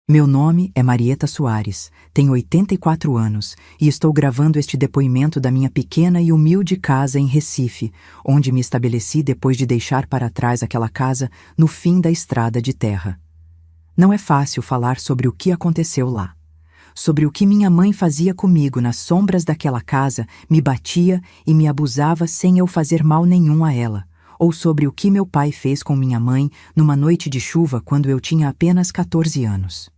Meu nome é Marieta Soares, tenho 84 anos e estou gravando este depoimento da minha pequena e humilde casa em Recife, onde me estabeleci depois de deixar para trás aquela casa no fim da estrada de terra. Não é fácil falar sobre o que aconteceu lá. Sobre o que minha mãe fazia comigo nas sombras daquela casa, me batia e me abusava sem eu fazer mal nenhum a ela, ou sobre o que meu pai fez com minha mãe numa noite de chuva quando eu tinha apenas 14 anos.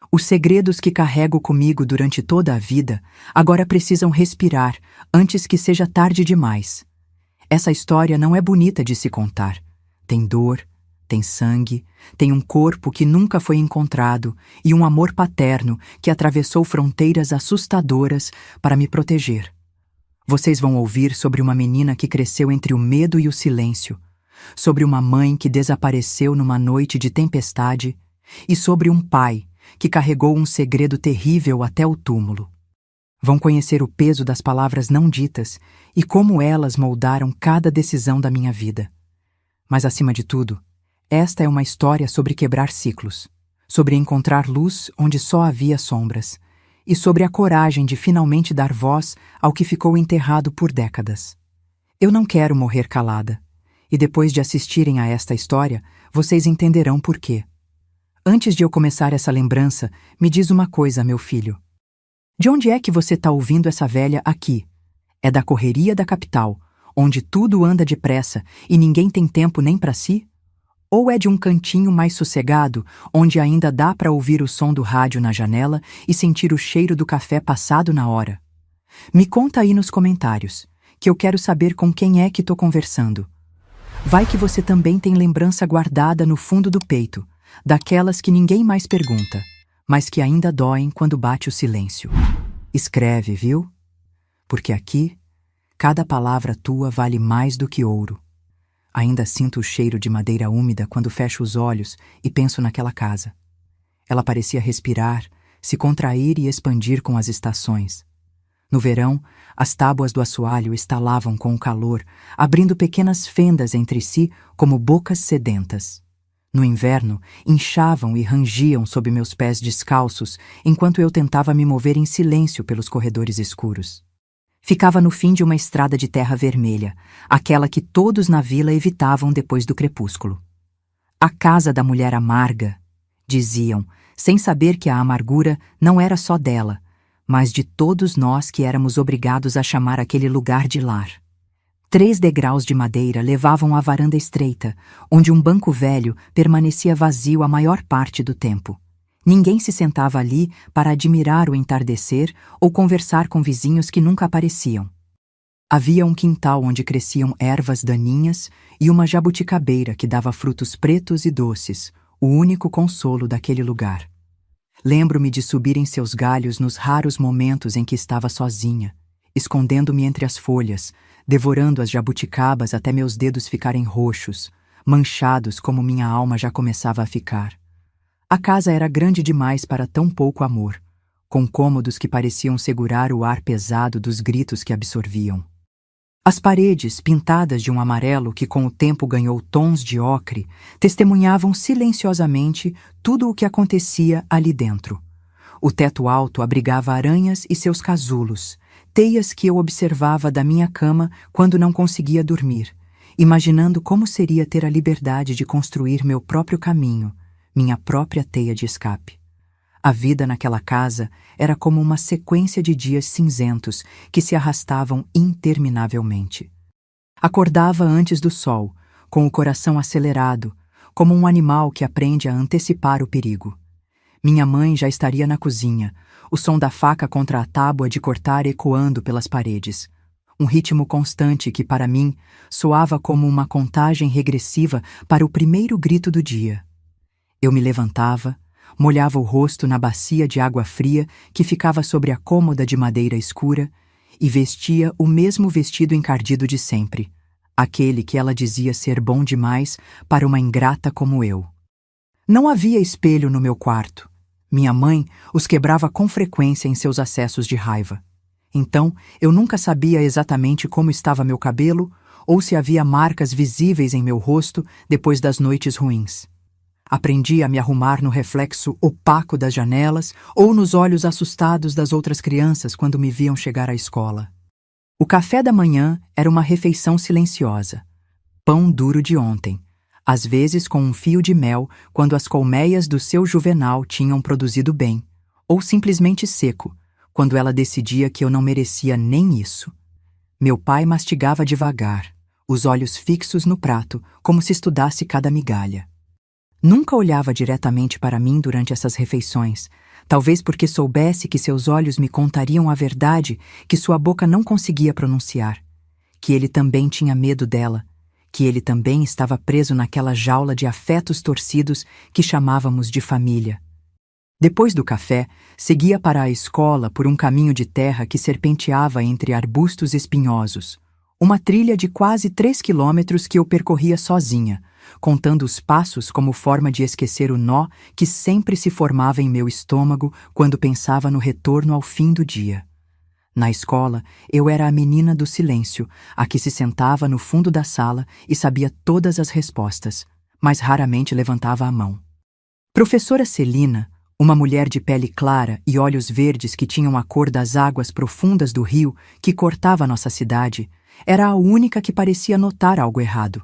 Os segredos que carrego comigo durante toda a vida agora precisam respirar antes que seja tarde demais. Essa história não é bonita de se contar. Tem dor, tem sangue, tem um corpo que nunca foi encontrado e um amor paterno que atravessou fronteiras assustadoras para me proteger. Vocês vão ouvir sobre uma menina que cresceu entre o medo e o silêncio, sobre uma mãe que desapareceu numa noite de tempestade e sobre um pai que carregou um segredo terrível até o túmulo. Vão conhecer o peso das palavras não ditas e como elas moldaram cada decisão da minha vida. Mas, acima de tudo, esta é uma história sobre quebrar ciclos, sobre encontrar luz onde só havia sombras, e sobre a coragem de finalmente dar voz ao que ficou enterrado por décadas. Eu não quero morrer calada, e depois de assistirem a esta história, vocês entenderão por quê. Antes de eu começar essa lembrança, me diz uma coisa, meu filho. De onde é que você está ouvindo essa velha aqui? É da correria da capital, onde tudo anda depressa e ninguém tem tempo nem para si? Ou é de um cantinho mais sossegado, onde ainda dá para ouvir o som do rádio na janela e sentir o cheiro do café passado na hora? Me conta aí nos comentários, que eu quero saber com quem é que estou conversando. Vai que você também tem lembrança guardada no fundo do peito, daquelas que ninguém mais pergunta, mas que ainda doem quando bate o silêncio. Escreve, viu? Porque aqui, cada palavra tua vale mais do que ouro. Ainda sinto o cheiro de madeira úmida quando fecho os olhos e penso naquela casa. Ela parecia respirar, se contrair e expandir com as estações. No verão, as tábuas do assoalho estalavam com o calor, abrindo pequenas fendas entre si como bocas sedentas. No inverno, inchavam e rangiam sob meus pés descalços, enquanto eu tentava me mover em silêncio pelos corredores escuros. Ficava no fim de uma estrada de terra vermelha, aquela que todos na vila evitavam depois do crepúsculo. A casa da mulher amarga, diziam, sem saber que a amargura não era só dela, mas de todos nós que éramos obrigados a chamar aquele lugar de lar. 3 degraus de madeira levavam à varanda estreita, onde um banco velho permanecia vazio a maior parte do tempo. Ninguém se sentava ali para admirar o entardecer ou conversar com vizinhos que nunca apareciam. Havia um quintal onde cresciam ervas daninhas e uma jabuticabeira que dava frutos pretos e doces, o único consolo daquele lugar. Lembro-me de subir em seus galhos nos raros momentos em que estava sozinha, escondendo-me entre as folhas, devorando as jabuticabas até meus dedos ficarem roxos, manchados como minha alma já começava a ficar. A casa era grande demais para tão pouco amor, com cômodos que pareciam segurar o ar pesado dos gritos que absorviam. As paredes, pintadas de um amarelo que com o tempo ganhou tons de ocre, testemunhavam silenciosamente tudo o que acontecia ali dentro. O teto alto abrigava aranhas e seus casulos, teias que eu observava da minha cama quando não conseguia dormir, imaginando como seria ter a liberdade de construir meu próprio caminho, minha própria teia de escape. A vida naquela casa era como uma sequência de dias cinzentos que se arrastavam interminavelmente. Acordava antes do sol, com o coração acelerado, como um animal que aprende a antecipar o perigo. Minha mãe já estaria na cozinha, o som da faca contra a tábua de cortar ecoando pelas paredes. Um ritmo constante que, para mim, soava como uma contagem regressiva para o primeiro grito do dia. Eu me levantava, molhava o rosto na bacia de água fria que ficava sobre a cômoda de madeira escura e vestia o mesmo vestido encardido de sempre, aquele que ela dizia ser bom demais para uma ingrata como eu. Não havia espelho no meu quarto. Minha mãe os quebrava com frequência em seus acessos de raiva. Então, eu nunca sabia exatamente como estava meu cabelo ou se havia marcas visíveis em meu rosto depois das noites ruins. Aprendi a me arrumar no reflexo opaco das janelas ou nos olhos assustados das outras crianças quando me viam chegar à escola. O café da manhã era uma refeição silenciosa. Pão duro de ontem, às vezes com um fio de mel quando as colmeias do seu juvenal tinham produzido bem, ou simplesmente seco, quando ela decidia que eu não merecia nem isso. Meu pai mastigava devagar, os olhos fixos no prato, como se estudasse cada migalha. Nunca olhava diretamente para mim durante essas refeições, talvez porque soubesse que seus olhos me contariam a verdade que sua boca não conseguia pronunciar, que ele também tinha medo dela, que ele também estava preso naquela jaula de afetos torcidos que chamávamos de família. Depois do café, seguia para a escola por um caminho de terra que serpenteava entre arbustos espinhosos, uma trilha de quase 3 quilômetros que eu percorria sozinha, contando os passos como forma de esquecer o nó que sempre se formava em meu estômago quando pensava no retorno ao fim do dia. Na escola, eu era a menina do silêncio, a que se sentava no fundo da sala e sabia todas as respostas, mas raramente levantava a mão. Professora Celina, uma mulher de pele clara e olhos verdes que tinham a cor das águas profundas do rio que cortava nossa cidade, era a única que parecia notar algo errado.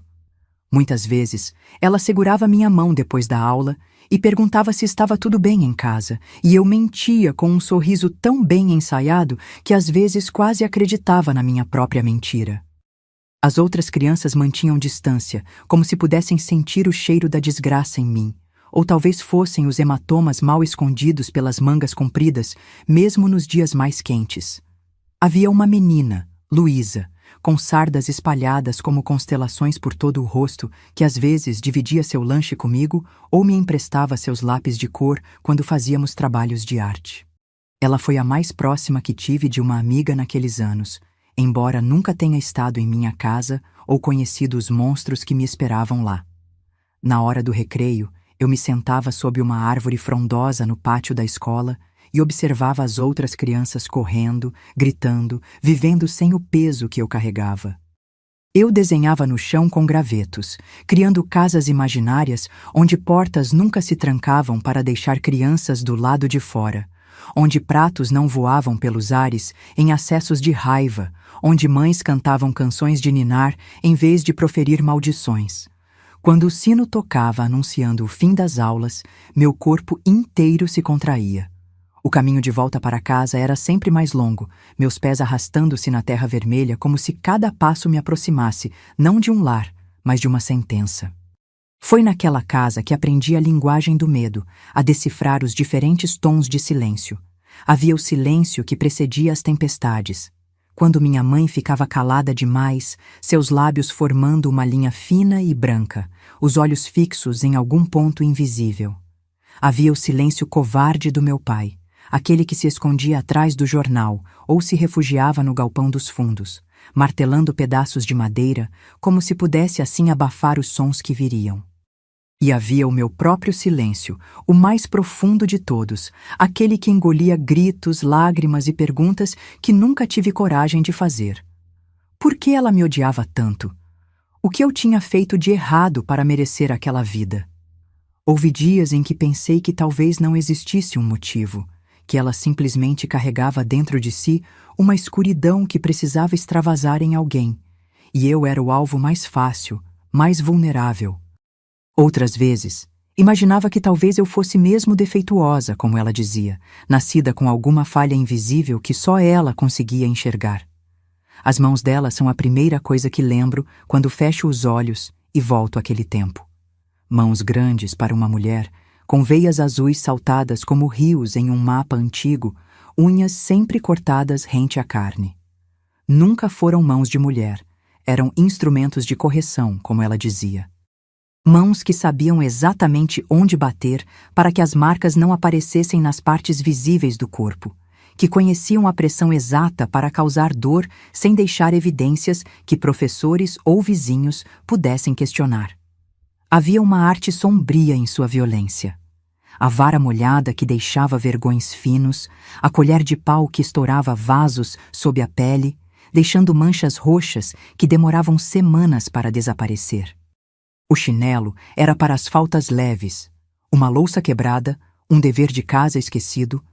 Muitas vezes, ela segurava minha mão depois da aula e perguntava se estava tudo bem em casa, e eu mentia com um sorriso tão bem ensaiado que às vezes quase acreditava na minha própria mentira. As outras crianças mantinham distância, como se pudessem sentir o cheiro da desgraça em mim, ou talvez fossem os hematomas mal escondidos pelas mangas compridas, mesmo nos dias mais quentes. Havia uma menina, Luísa, com sardas espalhadas como constelações por todo o rosto, que às vezes dividia seu lanche comigo ou me emprestava seus lápis de cor quando fazíamos trabalhos de arte. Ela foi a mais próxima que tive de uma amiga naqueles anos, embora nunca tenha estado em minha casa ou conhecido os monstros que me esperavam lá. Na hora do recreio, eu me sentava sob uma árvore frondosa no pátio da escola e observava as outras crianças correndo, gritando, vivendo sem o peso que eu carregava. Eu desenhava no chão com gravetos, criando casas imaginárias onde portas nunca se trancavam para deixar crianças do lado de fora, onde pratos não voavam pelos ares em acessos de raiva, onde mães cantavam canções de ninar em vez de proferir maldições. Quando o sino tocava anunciando o fim das aulas, meu corpo inteiro se contraía. O caminho de volta para casa era sempre mais longo, meus pés arrastando-se na terra vermelha como se cada passo me aproximasse, não de um lar, mas de uma sentença. Foi naquela casa que aprendi a linguagem do medo, a decifrar os diferentes tons de silêncio. Havia o silêncio que precedia as tempestades. Quando minha mãe ficava calada demais, seus lábios formando uma linha fina e branca, os olhos fixos em algum ponto invisível. Havia o silêncio covarde do meu pai, aquele que se escondia atrás do jornal ou se refugiava no galpão dos fundos, martelando pedaços de madeira como se pudesse assim abafar os sons que viriam. E havia o meu próprio silêncio, o mais profundo de todos, aquele que engolia gritos, lágrimas e perguntas que nunca tive coragem de fazer. Por que ela me odiava tanto? O que eu tinha feito de errado para merecer aquela vida? Houve dias em que pensei que talvez não existisse um motivo, que ela simplesmente carregava dentro de si uma escuridão que precisava extravasar em alguém, e eu era o alvo mais fácil, mais vulnerável. Outras vezes, imaginava que talvez eu fosse mesmo defeituosa, como ela dizia, nascida com alguma falha invisível que só ela conseguia enxergar. As mãos dela são a primeira coisa que lembro quando fecho os olhos e volto àquele tempo. Mãos grandes para uma mulher, com veias azuis saltadas como rios em um mapa antigo, unhas sempre cortadas rente à carne. Nunca foram mãos de mulher, eram instrumentos de correção, como ela dizia. Mãos que sabiam exatamente onde bater para que as marcas não aparecessem nas partes visíveis do corpo, que conheciam a pressão exata para causar dor sem deixar evidências que professores ou vizinhos pudessem questionar. Havia uma arte sombria em sua violência. A vara molhada que deixava vergões finos, a colher de pau que estourava vasos sob a pele, deixando manchas roxas que demoravam semanas para desaparecer. O chinelo era para as faltas leves, Uma louça quebrada, um dever de casa esquecido,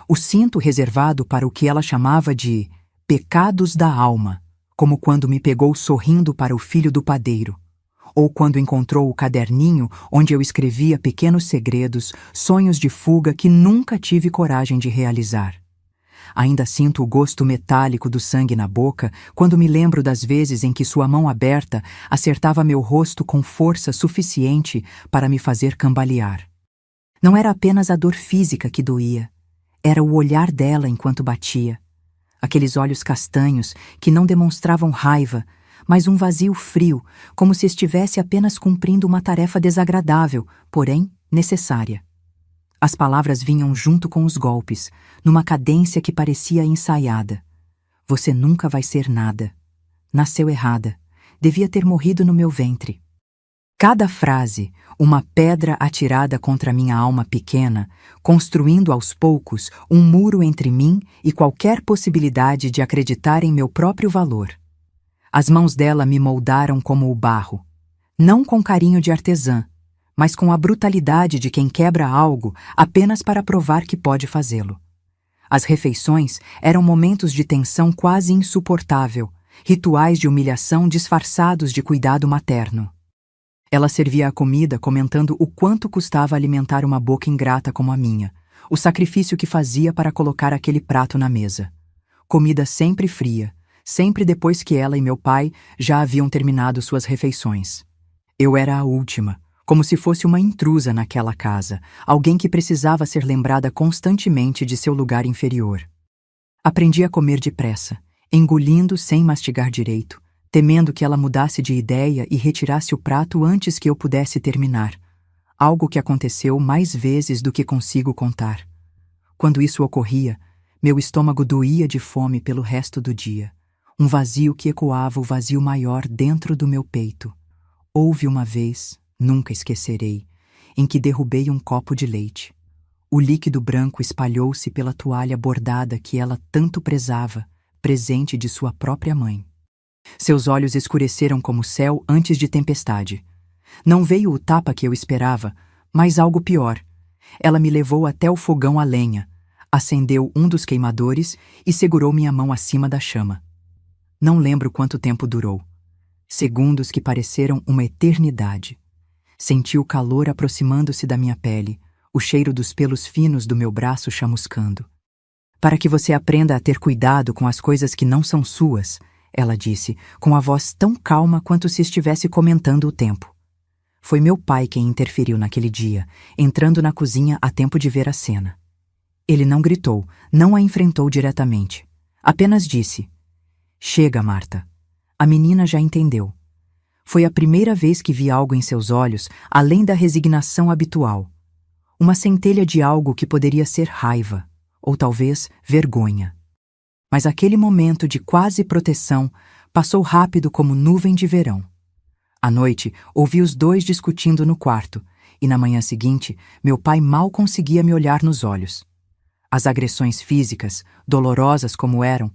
o cinto reservado para o que ela chamava de pecados da alma, como quando me pegou sorrindo para o filho do padeiro, ou quando encontrou o caderninho onde eu escrevia pequenos segredos, sonhos de fuga que nunca tive coragem de realizar. Ainda sinto o gosto metálico do sangue na boca quando me lembro das vezes em que sua mão aberta acertava meu rosto com força suficiente para me fazer cambalear. Não era apenas a dor física que doía, era o olhar dela enquanto batia. Aqueles olhos castanhos que não demonstravam raiva, mas um vazio frio, como se estivesse apenas cumprindo uma tarefa desagradável, porém necessária. As palavras vinham junto com os golpes, numa cadência que parecia ensaiada. Você nunca vai ser nada. Nasceu errada. Devia ter morrido no meu ventre. Cada frase, uma pedra atirada contra minha alma pequena, construindo aos poucos um muro entre mim e qualquer possibilidade de acreditar em meu próprio valor. As mãos dela me moldaram como o barro, não com carinho de artesã, mas com a brutalidade de quem quebra algo apenas para provar que pode fazê-lo. As refeições eram momentos de tensão quase insuportável, rituais de humilhação disfarçados de cuidado materno. Ela servia a comida comentando o quanto custava alimentar uma boca ingrata como a minha, o sacrifício que fazia para colocar aquele prato na mesa. Comida sempre fria, sempre depois que ela e meu pai já haviam terminado suas refeições. Eu era a última, como se fosse uma intrusa naquela casa, alguém que precisava ser lembrada constantemente de seu lugar inferior. Aprendi a comer depressa, engolindo sem mastigar direito, temendo que ela mudasse de ideia e retirasse o prato antes que eu pudesse terminar, algo que aconteceu mais vezes do que consigo contar. Quando isso ocorria, meu estômago doía de fome pelo resto do dia, um vazio que ecoava o vazio maior dentro do meu peito. Houve uma vez, nunca esquecerei, em que derrubei um copo de leite. O líquido branco espalhou-se pela toalha bordada que ela tanto prezava, presente de sua própria mãe. Seus olhos escureceram como o céu antes de tempestade. Não veio o tapa que eu esperava, mas algo pior. Ela me levou até o fogão a lenha, acendeu um dos queimadores e segurou minha mão acima da chama. Não lembro quanto tempo durou. Segundos que pareceram uma eternidade. Senti o calor aproximando-se da minha pele, o cheiro dos pelos finos do meu braço chamuscando. Para que você aprenda a ter cuidado com as coisas que não são suas, ela disse, com a voz tão calma quanto se estivesse comentando o tempo. Foi meu pai quem interferiu naquele dia, entrando na cozinha a tempo de ver a cena. Ele não gritou, não a enfrentou diretamente. Apenas disse: "Chega, Marta." A menina já entendeu. Foi a primeira vez que vi algo em seus olhos, além da resignação habitual. Uma centelha de algo que poderia ser raiva, ou talvez vergonha. Mas aquele momento de quase proteção passou rápido como nuvem de verão. À noite, ouvi os dois discutindo no quarto, e na manhã seguinte, meu pai mal conseguia me olhar nos olhos. As agressões físicas, dolorosas como eram,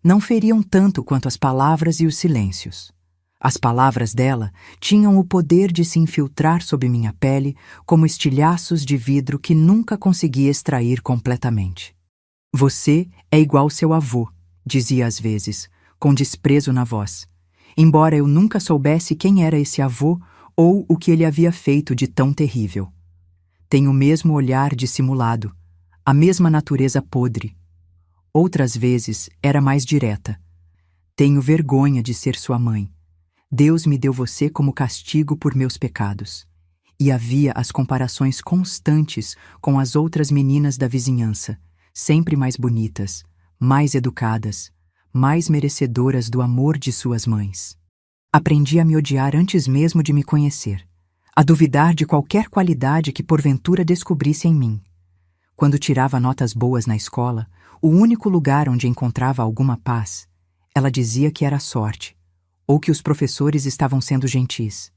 não feriam tanto quanto as palavras e os silêncios. As palavras dela tinham o poder de se infiltrar sob minha pele como estilhaços de vidro que nunca consegui extrair completamente. "Você é igual seu avô", dizia às vezes, com desprezo na voz, embora eu nunca soubesse quem era esse avô ou o que ele havia feito de tão terrível. Tem o mesmo olhar dissimulado, a mesma natureza podre. Outras vezes era mais direta. "Tenho vergonha de ser sua mãe. Deus me deu você como castigo por meus pecados." E havia as comparações constantes com as outras meninas da vizinhança, sempre mais bonitas, mais educadas, mais merecedoras do amor de suas mães. Aprendi a me odiar antes mesmo de me conhecer, a duvidar de qualquer qualidade que porventura descobrisse em mim. Quando tirava notas boas na escola, o único lugar onde encontrava alguma paz, ela dizia que era sorte, ou que os professores estavam sendo gentis.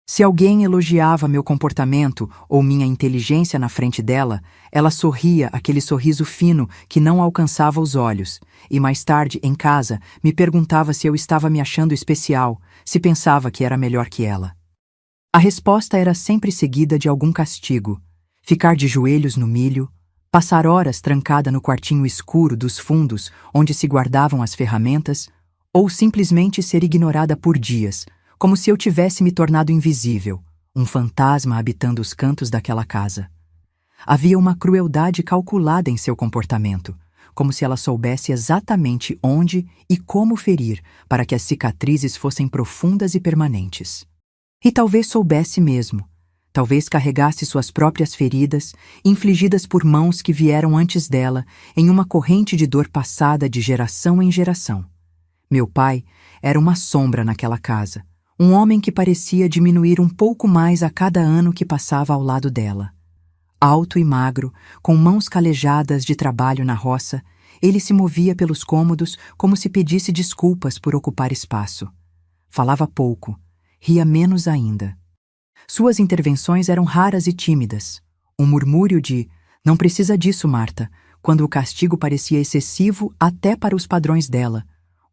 Se alguém elogiava meu comportamento ou minha inteligência na frente dela, ela sorria aquele sorriso fino que não alcançava os olhos, e mais tarde, em casa, me perguntava se eu estava me achando especial, se pensava que era melhor que ela. A resposta era sempre seguida de algum castigo. Ficar de joelhos no milho, passar horas trancada no quartinho escuro dos fundos onde se guardavam as ferramentas, ou simplesmente ser ignorada por dias, como se eu tivesse me tornado invisível, um fantasma habitando os cantos daquela casa. Havia uma crueldade calculada em seu comportamento, como se ela soubesse exatamente onde e como ferir para que as cicatrizes fossem profundas e permanentes. E talvez soubesse mesmo. Talvez carregasse suas próprias feridas, infligidas por mãos que vieram antes dela, em uma corrente de dor passada de geração em geração. Meu pai era uma sombra naquela casa, um homem que parecia diminuir um pouco mais a cada ano que passava ao lado dela. Alto e magro, com mãos calejadas de trabalho na roça, ele se movia pelos cômodos como se pedisse desculpas por ocupar espaço. Falava pouco, ria menos ainda. Suas intervenções eram raras e tímidas. Um murmúrio de "não precisa disso, Marta", quando o castigo parecia excessivo até para os padrões dela.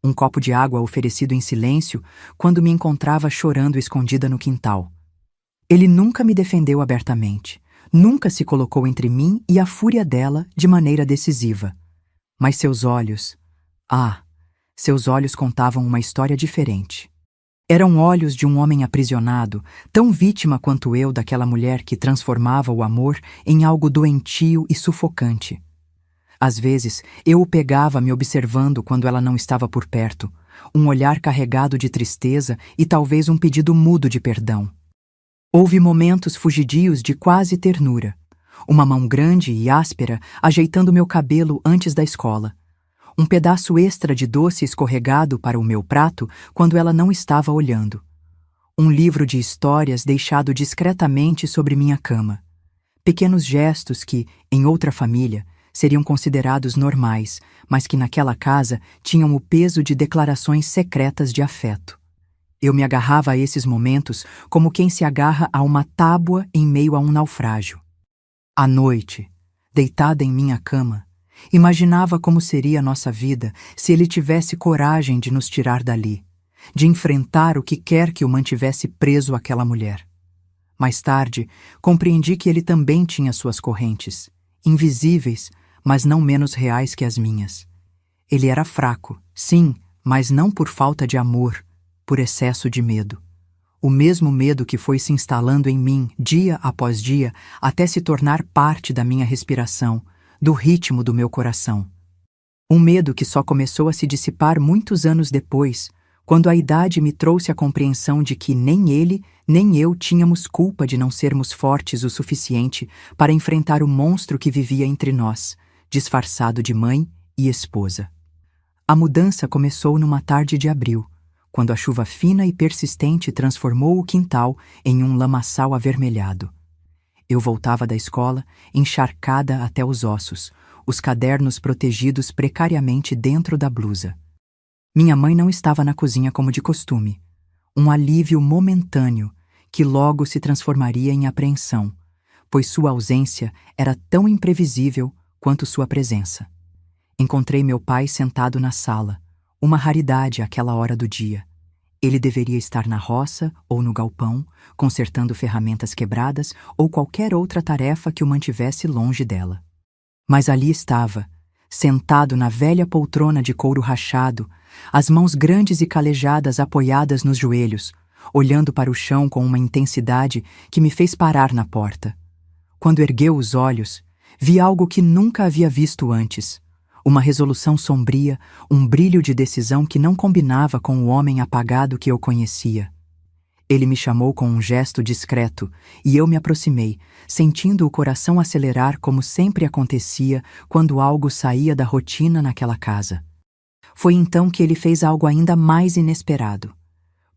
Um copo de água oferecido em silêncio quando me encontrava chorando escondida no quintal. Ele nunca me defendeu abertamente. Nunca se colocou entre mim e a fúria dela de maneira decisiva. Mas seus olhos... seus olhos contavam uma história diferente. Eram olhos de um homem aprisionado, tão vítima quanto eu daquela mulher que transformava o amor em algo doentio e sufocante. Às vezes, eu o pegava me observando quando ela não estava por perto, um olhar carregado de tristeza e talvez um pedido mudo de perdão. Houve momentos fugidios de quase ternura. Uma mão grande e áspera ajeitando meu cabelo antes da escola. Um pedaço extra de doce escorregado para o meu prato quando ela não estava olhando. Um livro de histórias deixado discretamente sobre minha cama. Pequenos gestos que, em outra família, seriam considerados normais, mas que naquela casa tinham o peso de declarações secretas de afeto. Eu me agarrava a esses momentos como quem se agarra a uma tábua em meio a um naufrágio. À noite, deitada em minha cama, imaginava como seria nossa vida se ele tivesse coragem de nos tirar dali, de enfrentar o que quer que o mantivesse preso àquela mulher. Mais tarde, compreendi que ele também tinha suas correntes, invisíveis, mas não menos reais que as minhas. Ele era fraco, sim, mas não por falta de amor, por excesso de medo. O mesmo medo que foi se instalando em mim, dia após dia, até se tornar parte da minha respiração, do ritmo do meu coração. Um medo que só começou a se dissipar muitos anos depois, quando a idade me trouxe a compreensão de que nem ele, nem eu tínhamos culpa de não sermos fortes o suficiente para enfrentar o monstro que vivia entre nós, disfarçado de mãe e esposa. A mudança começou numa tarde de abril, quando a chuva fina e persistente transformou o quintal em um lamaçal avermelhado. Eu voltava da escola, encharcada até os ossos, os cadernos protegidos precariamente dentro da blusa. Minha mãe não estava na cozinha como de costume. Um alívio momentâneo, que logo se transformaria em apreensão, pois sua ausência era tão imprevisível quanto sua presença. Encontrei meu pai sentado na sala, uma raridade àquela hora do dia. Ele deveria estar na roça ou no galpão, consertando ferramentas quebradas ou qualquer outra tarefa que o mantivesse longe dela. Mas ali estava, sentado na velha poltrona de couro rachado, as mãos grandes e calejadas apoiadas nos joelhos, olhando para o chão com uma intensidade que me fez parar na porta. Quando ergueu os olhos, vi algo que nunca havia visto antes. Uma resolução sombria, um brilho de decisão que não combinava com o homem apagado que eu conhecia. Ele me chamou com um gesto discreto e eu me aproximei, sentindo o coração acelerar como sempre acontecia quando algo saía da rotina naquela casa. Foi então que ele fez algo ainda mais inesperado.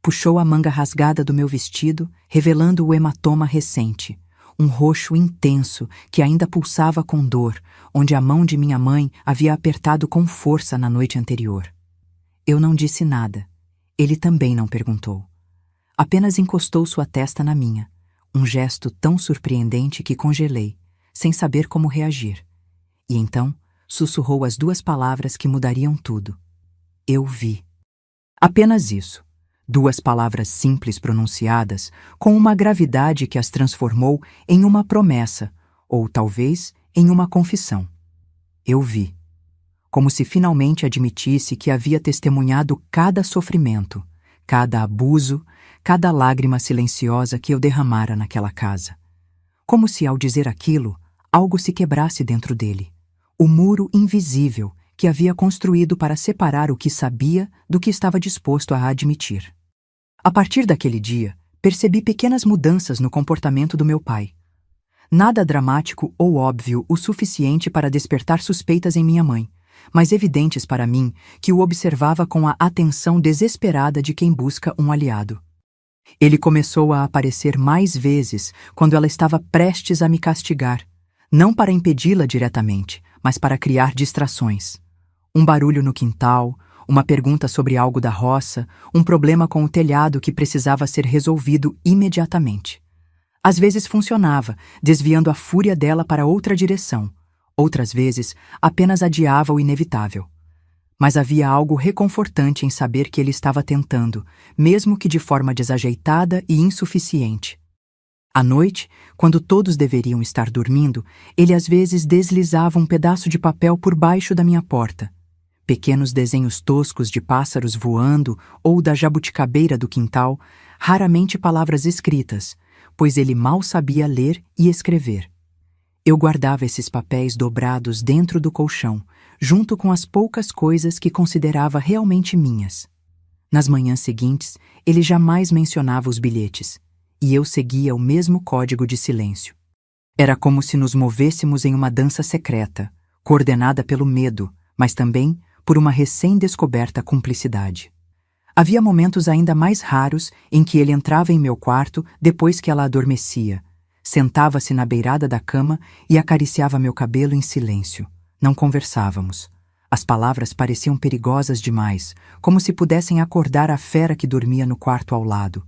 Puxou a manga rasgada do meu vestido, revelando o hematoma recente, um roxo intenso que ainda pulsava com dor, onde a mão de minha mãe havia apertado com força na noite anterior. Eu não disse nada. Ele também não perguntou. Apenas encostou sua testa na minha, um gesto tão surpreendente que congelei, sem saber como reagir. E então sussurrou as duas palavras que mudariam tudo. Eu vi. Apenas isso. Duas palavras simples pronunciadas, com uma gravidade que as transformou em uma promessa, ou talvez em uma confissão. Eu vi, como se finalmente admitisse que havia testemunhado cada sofrimento, cada abuso, cada lágrima silenciosa que eu derramara naquela casa. Como se, ao dizer aquilo, algo se quebrasse dentro dele. O muro invisível que havia construído para separar o que sabia do que estava disposto a admitir. A partir daquele dia, percebi pequenas mudanças no comportamento do meu pai. Nada dramático ou óbvio o suficiente para despertar suspeitas em minha mãe, mas evidentes para mim que o observava com a atenção desesperada de quem busca um aliado. Ele começou a aparecer mais vezes quando ela estava prestes a me castigar, não para impedi-la diretamente, mas para criar distrações. Um barulho no quintal, uma pergunta sobre algo da roça, um problema com o telhado que precisava ser resolvido imediatamente. Às vezes funcionava, desviando a fúria dela para outra direção. Outras vezes, apenas adiava o inevitável. Mas havia algo reconfortante em saber que ele estava tentando, mesmo que de forma desajeitada e insuficiente. À noite, quando todos deveriam estar dormindo, ele às vezes deslizava um pedaço de papel por baixo da minha porta. Pequenos desenhos toscos de pássaros voando ou da jabuticabeira do quintal, raramente palavras escritas, pois ele mal sabia ler e escrever. Eu guardava esses papéis dobrados dentro do colchão, junto com as poucas coisas que considerava realmente minhas. Nas manhãs seguintes, ele jamais mencionava os bilhetes, e eu seguia o mesmo código de silêncio. Era como se nos movêssemos em uma dança secreta, coordenada pelo medo, mas também por uma recém-descoberta cumplicidade. Havia momentos ainda mais raros em que ele entrava em meu quarto depois que ela adormecia, sentava-se na beirada da cama e acariciava meu cabelo em silêncio. Não conversávamos. As palavras pareciam perigosas demais, como se pudessem acordar a fera que dormia no quarto ao lado.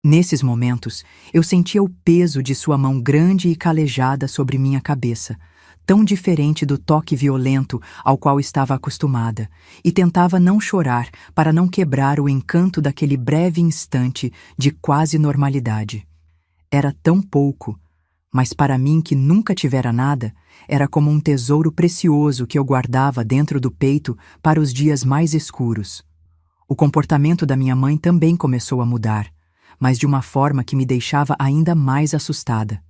Nesses momentos, eu sentia o peso de sua mão grande e calejada sobre minha cabeça, tão diferente do toque violento ao qual estava acostumada, e tentava não chorar para não quebrar o encanto daquele breve instante de quase normalidade. Era tão pouco, mas para mim que nunca tivera nada, era como um tesouro precioso que eu guardava dentro do peito para os dias mais escuros. O comportamento da minha mãe também começou a mudar, mas de uma forma que me deixava ainda mais assustada.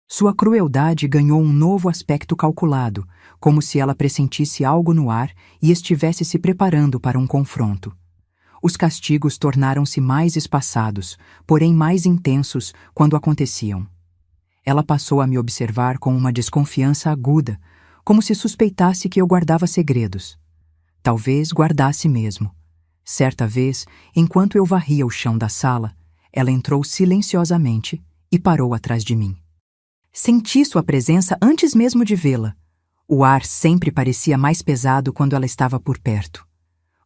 Sua crueldade ganhou um novo aspecto calculado, como se ela pressentisse algo no ar e estivesse se preparando para um confronto. Os castigos tornaram-se mais espaçados, porém mais intensos quando aconteciam. Ela passou a me observar com uma desconfiança aguda, como se suspeitasse que eu guardava segredos. Talvez guardasse mesmo. Certa vez, enquanto eu varria o chão da sala, ela entrou silenciosamente e parou atrás de mim. Senti sua presença antes mesmo de vê-la. O ar sempre parecia mais pesado quando ela estava por perto.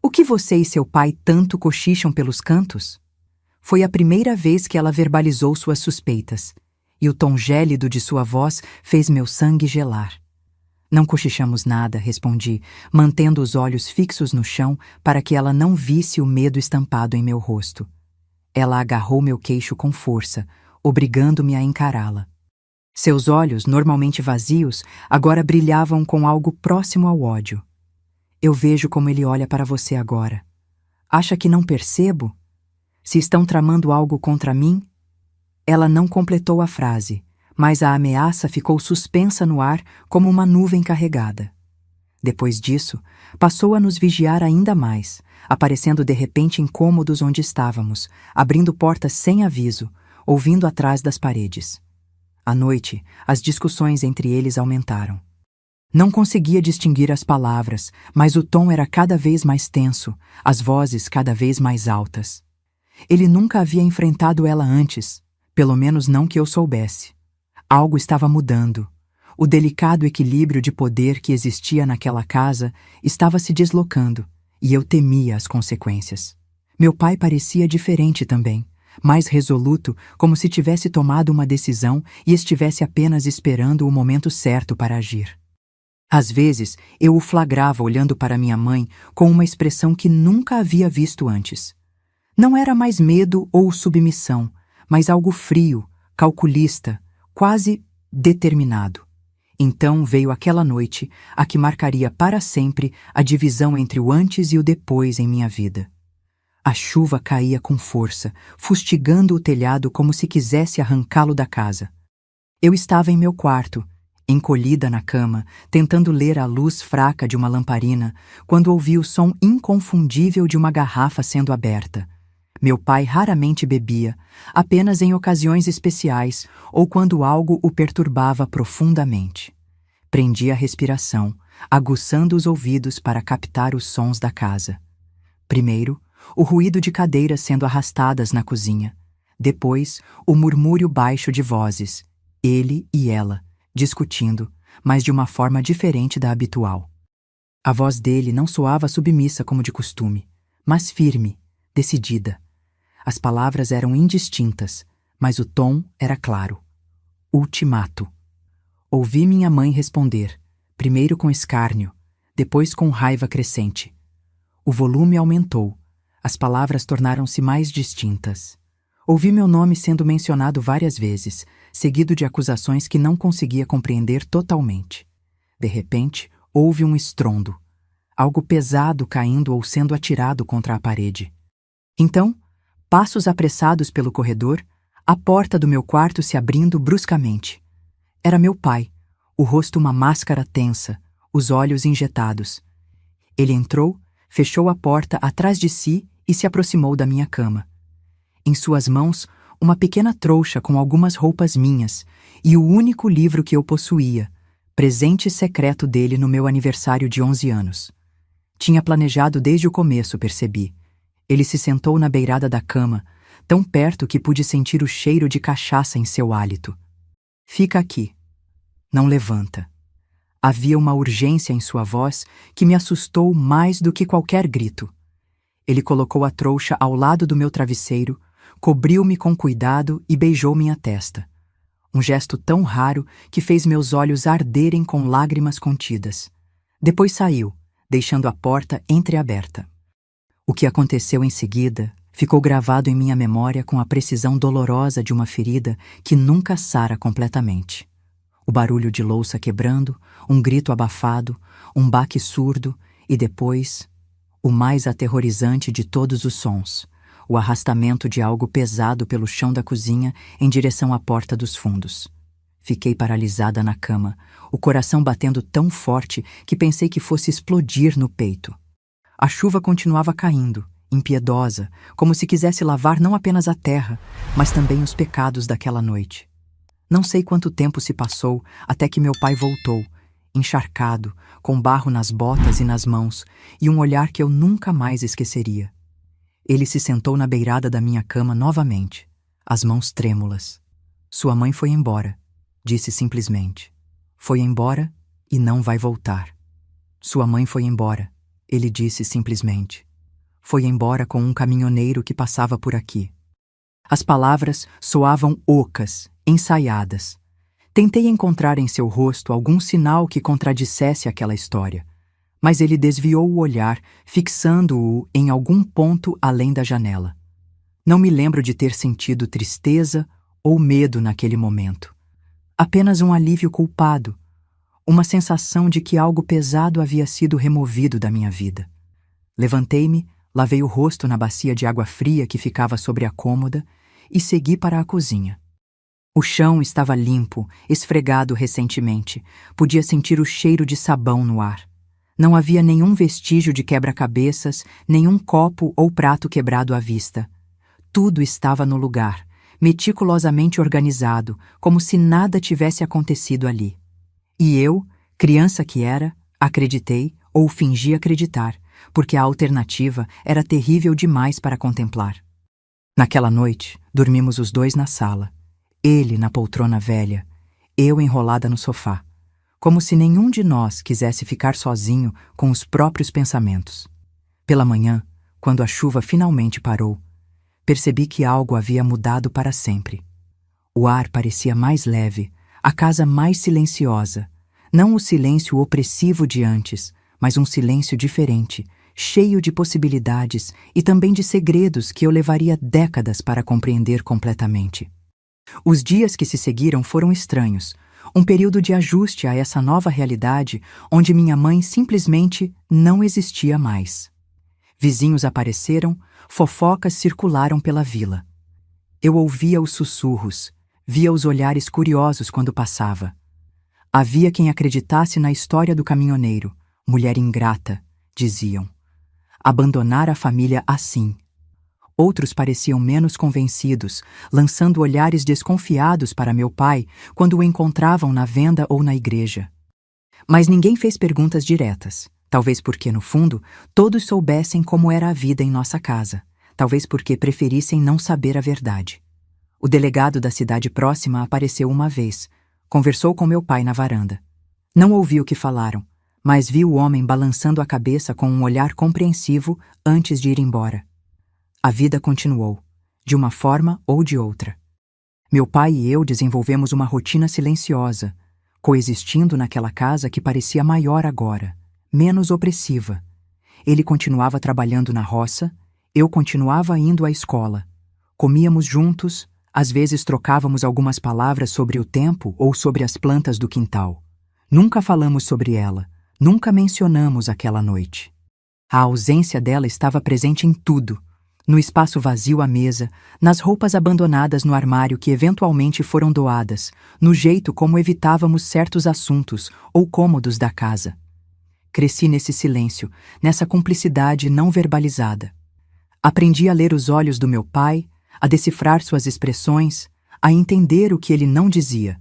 O que você e seu pai tanto cochicham pelos cantos? Foi a primeira vez que ela verbalizou suas suspeitas, e o tom gélido de sua voz fez meu sangue gelar. Não cochichamos nada, respondi, mantendo os olhos fixos no chão para que ela não visse o medo estampado em meu rosto. Ela agarrou meu queixo com força, obrigando-me a encará-la. Seus olhos, normalmente vazios, agora brilhavam com algo próximo ao ódio. Eu vejo como ele olha para você agora. Acha que não percebo? Se estão tramando algo contra mim? Ela não completou a frase, mas a ameaça ficou suspensa no ar como uma nuvem carregada. Depois disso, passou a nos vigiar ainda mais, aparecendo de repente em cômodos onde estávamos, abrindo portas sem aviso, ouvindo atrás das paredes. À noite, as discussões entre eles aumentaram. Não conseguia distinguir as palavras, mas o tom era cada vez mais tenso, as vozes cada vez mais altas. Ele nunca havia enfrentado ela antes, pelo menos não que eu soubesse. Algo estava mudando. O delicado equilíbrio de poder que existia naquela casa estava se deslocando, e eu temia as consequências. Meu pai parecia diferente também, mais resoluto, como se tivesse tomado uma decisão e estivesse apenas esperando o momento certo para agir. Às vezes, eu o flagrava olhando para minha mãe com uma expressão que nunca havia visto antes. Não era mais medo ou submissão, mas algo frio, calculista, quase determinado. Então veio aquela noite, a que marcaria para sempre a divisão entre o antes e o depois em minha vida. A chuva caía com força, fustigando o telhado como se quisesse arrancá-lo da casa. Eu estava em meu quarto, encolhida na cama, tentando ler a luz fraca de uma lamparina, quando ouvi o som inconfundível de uma garrafa sendo aberta. Meu pai raramente bebia, apenas em ocasiões especiais ou quando algo o perturbava profundamente. Prendi a respiração, aguçando os ouvidos para captar os sons da casa. Primeiro, o ruído de cadeiras sendo arrastadas na cozinha. Depois, o murmúrio baixo de vozes, ele e ela, discutindo, mas de uma forma diferente da habitual. A voz dele não soava submissa como de costume, mas firme, decidida. As palavras eram indistintas, mas o tom era claro. Ultimato. Ouvi minha mãe responder, primeiro com escárnio, depois com raiva crescente. O volume aumentou, as palavras tornaram-se mais distintas. Ouvi meu nome sendo mencionado várias vezes, seguido de acusações que não conseguia compreender totalmente. De repente, houve um estrondo. Algo pesado caindo ou sendo atirado contra a parede. Então, passos apressados pelo corredor, a porta do meu quarto se abrindo bruscamente. Era meu pai, o rosto uma máscara tensa, os olhos injetados. Ele entrou, fechou a porta atrás de si e se aproximou da minha cama. Em suas mãos, uma pequena trouxa com algumas roupas minhas e o único livro que eu possuía, presente secreto dele no meu aniversário de 11 anos. Tinha planejado desde o começo, percebi. Ele se sentou na beirada da cama, tão perto que pude sentir o cheiro de cachaça em seu hálito. Fica aqui. Não levanta. Havia uma urgência em sua voz que me assustou mais do que qualquer grito. Ele colocou a trouxa ao lado do meu travesseiro, cobriu-me com cuidado e beijou minha testa. Um gesto tão raro que fez meus olhos arderem com lágrimas contidas. Depois saiu, deixando a porta entreaberta. O que aconteceu em seguida ficou gravado em minha memória com a precisão dolorosa de uma ferida que nunca sara completamente. O barulho de louça quebrando, um grito abafado, um baque surdo e depois, o mais aterrorizante de todos os sons, o arrastamento de algo pesado pelo chão da cozinha em direção à porta dos fundos. Fiquei paralisada na cama, o coração batendo tão forte que pensei que fosse explodir no peito. A chuva continuava caindo, impiedosa, como se quisesse lavar não apenas a terra, mas também os pecados daquela noite. Não sei quanto tempo se passou até que meu pai voltou, encharcado, com barro nas botas e nas mãos, e um olhar que eu nunca mais esqueceria. Ele se sentou na beirada da minha cama novamente, as mãos trêmulas. Sua mãe foi embora, disse simplesmente. Foi embora e não vai voltar. Sua mãe foi embora. Ele disse simplesmente. Foi embora com um caminhoneiro que passava por aqui. As palavras soavam ocas, ensaiadas. Tentei encontrar em seu rosto algum sinal que contradissesse aquela história, mas ele desviou o olhar, fixando-o em algum ponto além da janela. Não me lembro de ter sentido tristeza ou medo naquele momento. Apenas um alívio culpado, uma sensação de que algo pesado havia sido removido da minha vida. Levantei-me, lavei o rosto na bacia de água fria que ficava sobre a cômoda e segui para a cozinha. O chão estava limpo, esfregado recentemente. Podia sentir o cheiro de sabão no ar. Não havia nenhum vestígio de quebra-cabeças, nenhum copo ou prato quebrado à vista. Tudo estava no lugar, meticulosamente organizado, como se nada tivesse acontecido ali. E eu, criança que era, acreditei ou fingi acreditar, porque a alternativa era terrível demais para contemplar. Naquela noite, dormimos os dois na sala. Ele na poltrona velha, eu enrolada no sofá, como se nenhum de nós quisesse ficar sozinho com os próprios pensamentos. Pela manhã, quando a chuva finalmente parou, percebi que algo havia mudado para sempre. O ar parecia mais leve, a casa mais silenciosa, não o silêncio opressivo de antes, mas um silêncio diferente, cheio de possibilidades e também de segredos que eu levaria décadas para compreender completamente. Os dias que se seguiram foram estranhos, Um período de ajuste a essa nova realidade onde minha mãe simplesmente não existia mais. Vizinhos apareceram, fofocas circularam pela vila. Eu ouvia os sussurros, via os olhares curiosos quando passava. Havia quem acreditasse na história do caminhoneiro, mulher ingrata, diziam. Abandonar a família assim. Outros pareciam menos convencidos, lançando olhares desconfiados para meu pai quando o encontravam na venda ou na igreja. Mas ninguém fez perguntas diretas, talvez porque, no fundo, todos soubessem como era a vida em nossa casa, talvez porque preferissem não saber a verdade. O delegado da cidade próxima apareceu uma vez, conversou com meu pai na varanda. Não ouvi o que falaram, mas vi o homem balançando a cabeça com um olhar compreensivo antes de ir embora. A vida continuou, de uma forma ou de outra. Meu pai e eu desenvolvemos uma rotina silenciosa, coexistindo naquela casa que parecia maior agora, menos opressiva. Ele continuava trabalhando na roça, eu continuava indo à escola. Comíamos juntos, às vezes trocávamos algumas palavras sobre o tempo ou sobre as plantas do quintal. Nunca falamos sobre ela, nunca mencionamos aquela noite. A ausência dela estava presente em tudo. No espaço vazio à mesa, nas roupas abandonadas no armário que eventualmente foram doadas, no jeito como evitávamos certos assuntos ou cômodos da casa. Cresci nesse silêncio, nessa cumplicidade não verbalizada. Aprendi a ler os olhos do meu pai, a decifrar suas expressões, a entender o que ele não dizia.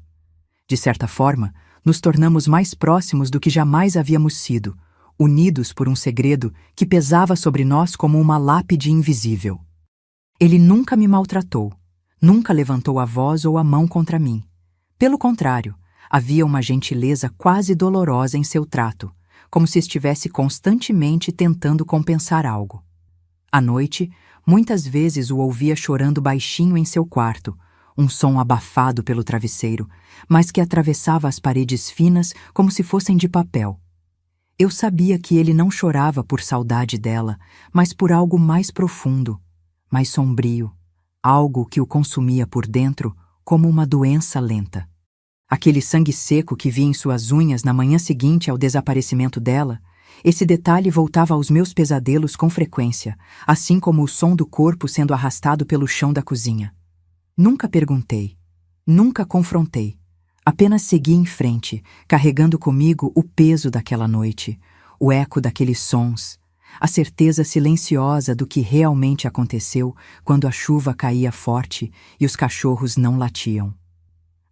De certa forma, nos tornamos mais próximos do que jamais havíamos sido, unidos por um segredo que pesava sobre nós como uma lápide invisível. Ele nunca me maltratou, nunca levantou a voz ou a mão contra mim. Pelo contrário, havia uma gentileza quase dolorosa em seu trato, como se estivesse constantemente tentando compensar algo. À noite, muitas vezes o ouvia chorando baixinho em seu quarto, um som abafado pelo travesseiro, mas que atravessava as paredes finas como se fossem de papel. Eu sabia que ele não chorava por saudade dela, mas por algo mais profundo, mais sombrio, algo que o consumia por dentro como uma doença lenta. Aquele sangue seco que vi em suas unhas na manhã seguinte ao desaparecimento dela, esse detalhe voltava aos meus pesadelos com frequência, assim como o som do corpo sendo arrastado pelo chão da cozinha. Nunca perguntei, nunca confrontei. Apenas segui em frente, carregando comigo o peso daquela noite, o eco daqueles sons, a certeza silenciosa do que realmente aconteceu quando a chuva caía forte e os cachorros não latiam.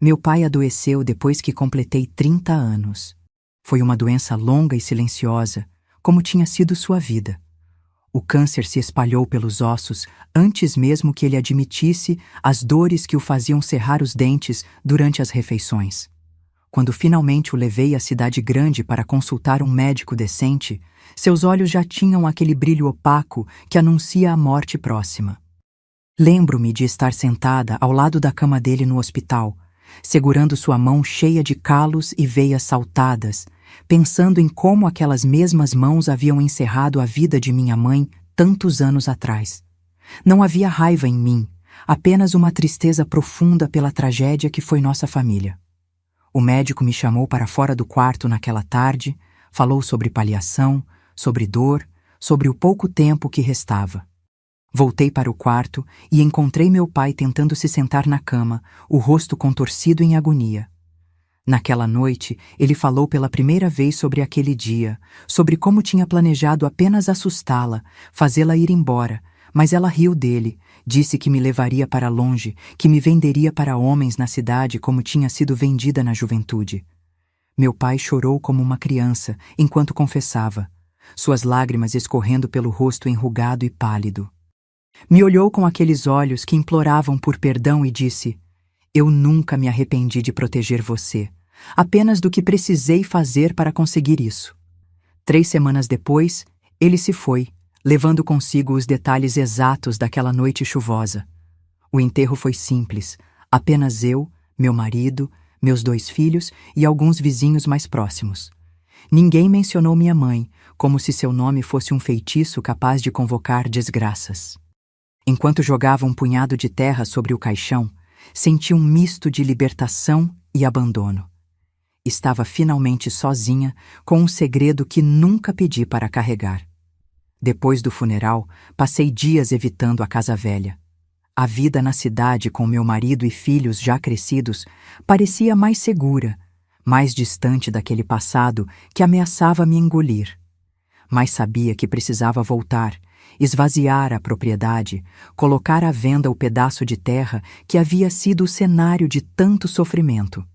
Meu pai adoeceu depois que completei 30 anos. Foi uma doença longa e silenciosa, como tinha sido sua vida. O câncer se espalhou pelos ossos antes mesmo que ele admitisse as dores que o faziam cerrar os dentes durante as refeições. Quando finalmente o levei à cidade grande para consultar um médico decente, seus olhos já tinham aquele brilho opaco que anuncia a morte próxima. Lembro-me de estar sentada ao lado da cama dele no hospital, segurando sua mão cheia de calos e veias saltadas, pensando em como aquelas mesmas mãos haviam encerrado a vida de minha mãe tantos anos atrás. Não havia raiva em mim, apenas uma tristeza profunda pela tragédia que foi nossa família. O médico me chamou para fora do quarto naquela tarde, falou sobre paliação, sobre dor, sobre o pouco tempo que restava. Voltei para o quarto e encontrei meu pai tentando se sentar na cama, o rosto contorcido em agonia. Naquela noite, ele falou pela primeira vez sobre aquele dia, sobre como tinha planejado apenas assustá-la, fazê-la ir embora, mas ela riu dele, disse que me levaria para longe, que me venderia para homens na cidade como tinha sido vendida na juventude. Meu pai chorou como uma criança, enquanto confessava, suas lágrimas escorrendo pelo rosto enrugado e pálido. Me olhou com aqueles olhos que imploravam por perdão e disse: "Eu nunca me arrependi de proteger você, apenas do que precisei fazer para conseguir isso." 3 semanas depois, ele se foi, levando consigo os detalhes exatos daquela noite chuvosa. O enterro foi simples, apenas eu, meu marido, meus 2 filhos e alguns vizinhos mais próximos. Ninguém mencionou minha mãe, como se seu nome fosse um feitiço capaz de convocar desgraças. Enquanto jogava um punhado de terra sobre o caixão, senti um misto de libertação e abandono. Estava finalmente sozinha, com um segredo que nunca pedi para carregar. Depois do funeral, passei dias evitando a casa velha. A vida na cidade com meu marido e filhos já crescidos parecia mais segura, mais distante daquele passado que ameaçava me engolir. Mas sabia que precisava voltar, esvaziar a propriedade, colocar à venda o pedaço de terra que havia sido o cenário de tanto sofrimento.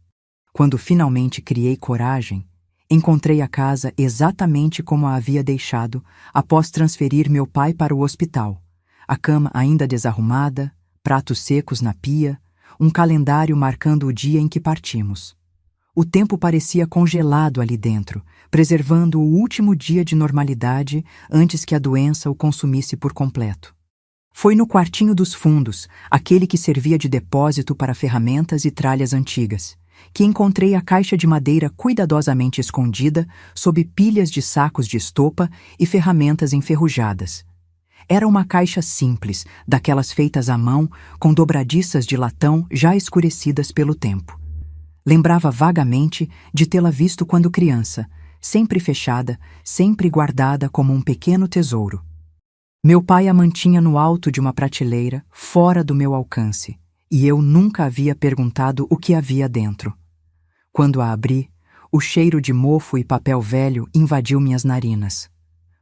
Quando finalmente criei coragem, encontrei a casa exatamente como a havia deixado após transferir meu pai para o hospital. A cama ainda desarrumada, pratos secos na pia, um calendário marcando o dia em que partimos. O tempo parecia congelado ali dentro, preservando o último dia de normalidade antes que a doença o consumisse por completo. Foi no quartinho dos fundos, aquele que servia de depósito para ferramentas e tralhas antigas, que encontrei a caixa de madeira cuidadosamente escondida sob pilhas de sacos de estopa e ferramentas enferrujadas. Era uma caixa simples, daquelas feitas à mão, com dobradiças de latão já escurecidas pelo tempo. Lembrava vagamente de tê-la visto quando criança, sempre fechada, sempre guardada como um pequeno tesouro. Meu pai a mantinha no alto de uma prateleira, fora do meu alcance, e eu nunca havia perguntado o que havia dentro. Quando a abri, o cheiro de mofo e papel velho invadiu minhas narinas.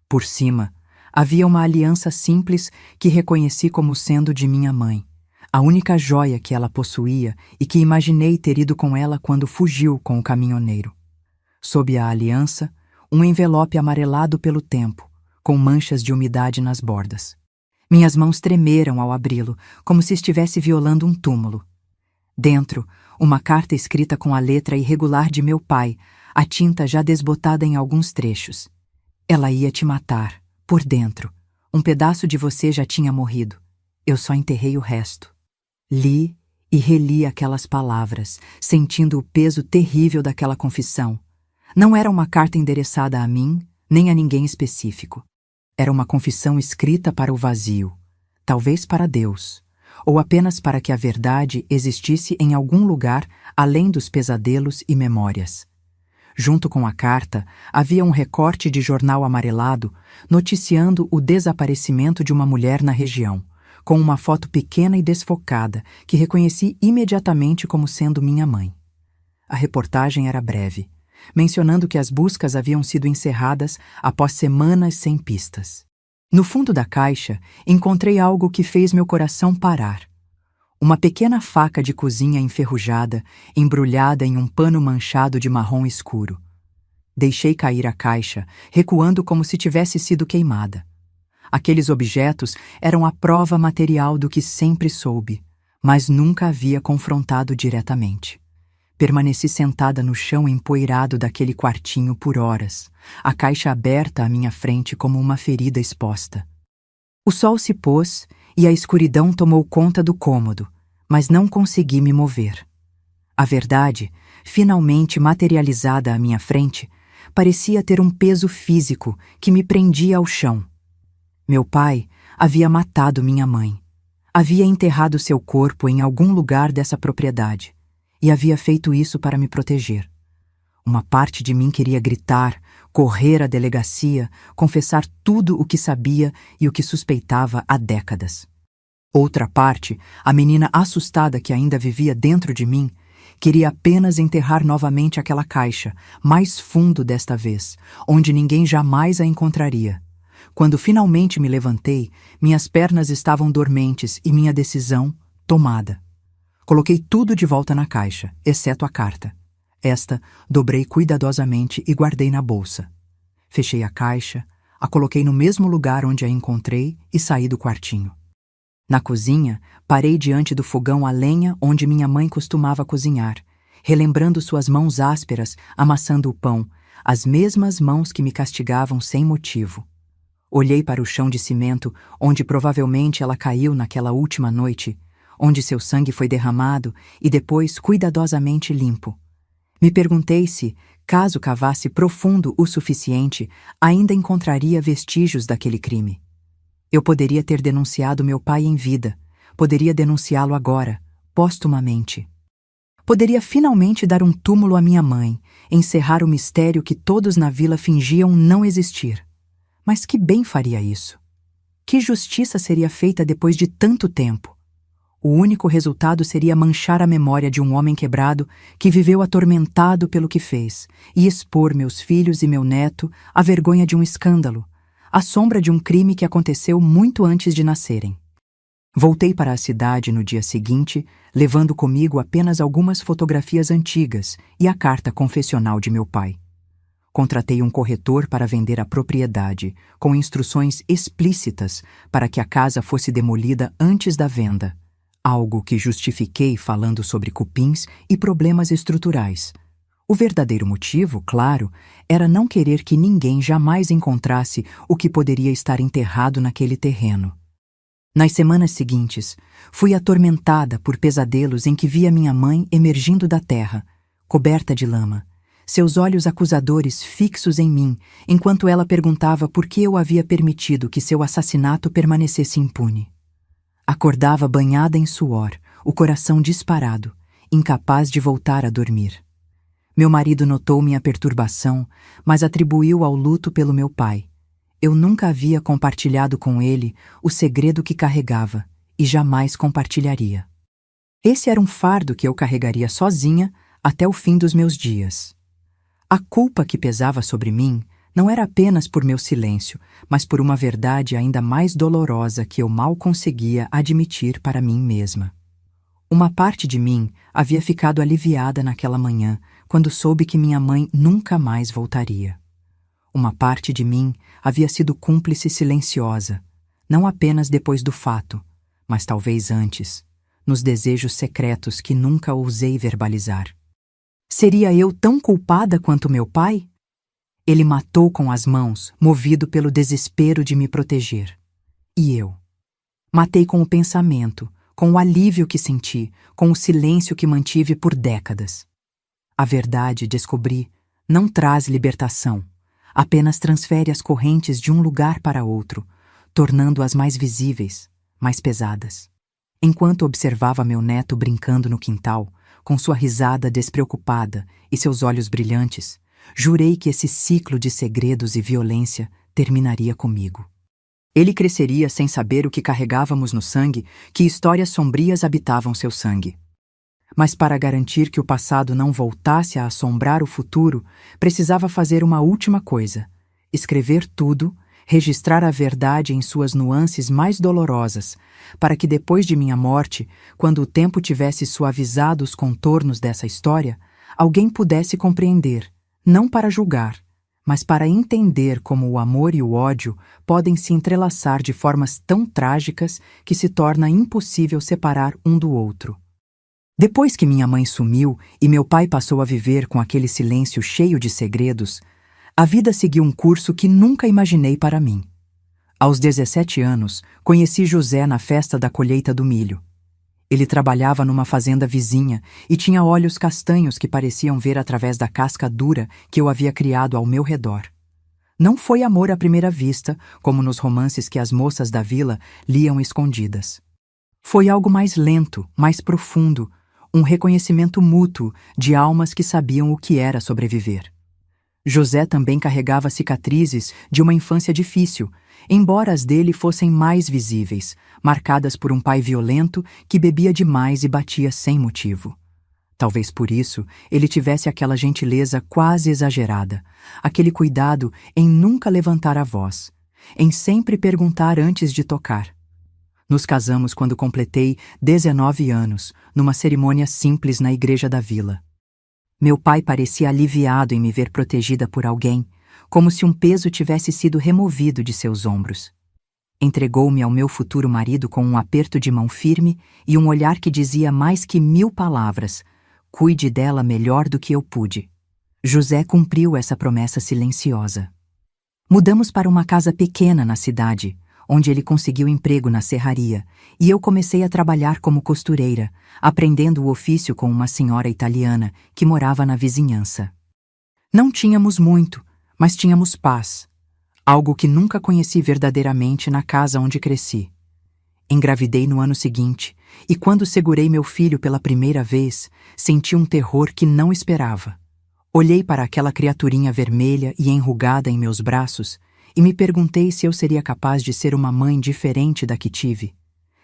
Por cima, havia uma aliança simples que reconheci como sendo de minha mãe, a única joia que ela possuía e que imaginei ter ido com ela quando fugiu com o caminhoneiro. Sob a aliança, um envelope amarelado pelo tempo, com manchas de umidade nas bordas. Minhas mãos tremeram ao abri-lo, como se estivesse violando um túmulo. Dentro, uma carta escrita com a letra irregular de meu pai, a tinta já desbotada em alguns trechos. Ela ia te matar. Por dentro, um pedaço de você já tinha morrido. Eu só enterrei o resto. Li e reli aquelas palavras, sentindo o peso terrível daquela confissão. Não era uma carta endereçada a mim, nem a ninguém específico. Era uma confissão escrita para o vazio, talvez para Deus, ou apenas para que a verdade existisse em algum lugar além dos pesadelos e memórias. Junto com a carta, havia um recorte de jornal amarelado noticiando o desaparecimento de uma mulher na região, com uma foto pequena e desfocada que reconheci imediatamente como sendo minha mãe. A reportagem era breve, mencionando que as buscas haviam sido encerradas após semanas sem pistas. No fundo da caixa, encontrei algo que fez meu coração parar. Uma pequena faca de cozinha enferrujada, embrulhada em um pano manchado de marrom escuro. Deixei cair a caixa, recuando como se tivesse sido queimada. Aqueles objetos eram a prova material do que sempre soube, mas nunca havia confrontado diretamente. Permaneci sentada no chão empoeirado daquele quartinho por horas, a caixa aberta à minha frente como uma ferida exposta. O sol se pôs e a escuridão tomou conta do cômodo, mas não consegui me mover. A verdade, finalmente materializada à minha frente, parecia ter um peso físico que me prendia ao chão. Meu pai havia matado minha mãe. Havia enterrado seu corpo em algum lugar dessa propriedade e havia feito isso para me proteger. Uma parte de mim queria gritar, correr à delegacia, confessar tudo o que sabia e o que suspeitava há décadas. Outra parte, a menina assustada que ainda vivia dentro de mim, queria apenas enterrar novamente aquela caixa, mais fundo desta vez, onde ninguém jamais a encontraria. Quando finalmente me levantei, minhas pernas estavam dormentes e minha decisão tomada. Coloquei tudo de volta na caixa, exceto a carta. Esta dobrei cuidadosamente e guardei na bolsa. Fechei a caixa, a coloquei no mesmo lugar onde a encontrei e saí do quartinho. Na cozinha, parei diante do fogão a lenha onde minha mãe costumava cozinhar, relembrando suas mãos ásperas amassando o pão, as mesmas mãos que me castigavam sem motivo. Olhei para o chão de cimento onde provavelmente ela caiu naquela última noite, onde seu sangue foi derramado e depois cuidadosamente limpo. Me perguntei se, caso cavasse profundo o suficiente, ainda encontraria vestígios daquele crime. Eu poderia ter denunciado meu pai em vida, poderia denunciá-lo agora, póstumamente. Poderia finalmente dar um túmulo à minha mãe, encerrar o mistério que todos na vila fingiam não existir. Mas que bem faria isso? Que justiça seria feita depois de tanto tempo? O único resultado seria manchar a memória de um homem quebrado que viveu atormentado pelo que fez e expor meus filhos e meu neto à vergonha de um escândalo, à sombra de um crime que aconteceu muito antes de nascerem. Voltei para a cidade no dia seguinte, levando comigo apenas algumas fotografias antigas e a carta confessional de meu pai. Contratei um corretor para vender a propriedade, com instruções explícitas para que a casa fosse demolida antes da venda, algo que justifiquei falando sobre cupins e problemas estruturais. O verdadeiro motivo, claro, era não querer que ninguém jamais encontrasse o que poderia estar enterrado naquele terreno. Nas semanas seguintes, fui atormentada por pesadelos em que via minha mãe emergindo da terra, coberta de lama, seus olhos acusadores fixos em mim, enquanto ela perguntava por que eu havia permitido que seu assassinato permanecesse impune. Acordava banhada em suor, o coração disparado, incapaz de voltar a dormir. Meu marido notou minha perturbação, mas atribuiu ao luto pelo meu pai. Eu nunca havia compartilhado com ele o segredo que carregava e jamais compartilharia. Esse era um fardo que eu carregaria sozinha até o fim dos meus dias. A culpa que pesava sobre mim não era apenas por meu silêncio, mas por uma verdade ainda mais dolorosa que eu mal conseguia admitir para mim mesma. Uma parte de mim havia ficado aliviada naquela manhã, quando soube que minha mãe nunca mais voltaria. Uma parte de mim havia sido cúmplice silenciosa, não apenas depois do fato, mas talvez antes, nos desejos secretos que nunca ousei verbalizar. Seria eu tão culpada quanto meu pai? Ele matou com as mãos, movido pelo desespero de me proteger. E eu? Matei com o pensamento, com o alívio que senti, com o silêncio que mantive por décadas. A verdade, descobri, não traz libertação, apenas transfere as correntes de um lugar para outro, tornando-as mais visíveis, mais pesadas. Enquanto observava meu neto brincando no quintal, com sua risada despreocupada e seus olhos brilhantes, jurei que esse ciclo de segredos e violência terminaria comigo. Ele cresceria sem saber o que carregávamos no sangue, que histórias sombrias habitavam seu sangue. Mas para garantir que o passado não voltasse a assombrar o futuro, precisava fazer uma última coisa: escrever tudo, registrar a verdade em suas nuances mais dolorosas, para que depois de minha morte, quando o tempo tivesse suavizado os contornos dessa história, alguém pudesse compreender, não para julgar, mas para entender como o amor e o ódio podem se entrelaçar de formas tão trágicas que se torna impossível separar um do outro. Depois que minha mãe sumiu e meu pai passou a viver com aquele silêncio cheio de segredos, a vida seguiu um curso que nunca imaginei para mim. Aos 17 anos, conheci José na festa da colheita do milho. Ele trabalhava numa fazenda vizinha e tinha olhos castanhos que pareciam ver através da casca dura que eu havia criado ao meu redor. Não foi amor à primeira vista, como nos romances que as moças da vila liam escondidas. Foi algo mais lento, mais profundo, um reconhecimento mútuo de almas que sabiam o que era sobreviver. José também carregava cicatrizes de uma infância difícil, embora as dele fossem mais visíveis, marcadas por um pai violento que bebia demais e batia sem motivo. Talvez por isso ele tivesse aquela gentileza quase exagerada, aquele cuidado em nunca levantar a voz, em sempre perguntar antes de tocar. Nos casamos quando completei 19 anos, numa cerimônia simples na igreja da vila. Meu pai parecia aliviado em me ver protegida por alguém, como se um peso tivesse sido removido de seus ombros. Entregou-me ao meu futuro marido com um aperto de mão firme e um olhar que dizia mais que 1000 palavras: cuide dela melhor do que eu pude. José cumpriu essa promessa silenciosa. Mudamos para uma casa pequena na cidade, onde ele conseguiu emprego na serraria, e eu comecei a trabalhar como costureira, aprendendo o ofício com uma senhora italiana que morava na vizinhança. Não tínhamos muito, mas tínhamos paz, algo que nunca conheci verdadeiramente na casa onde cresci. Engravidei no ano seguinte, e quando segurei meu filho pela primeira vez, senti um terror que não esperava. Olhei para aquela criaturinha vermelha e enrugada em meus braços e me perguntei se eu seria capaz de ser uma mãe diferente da que tive.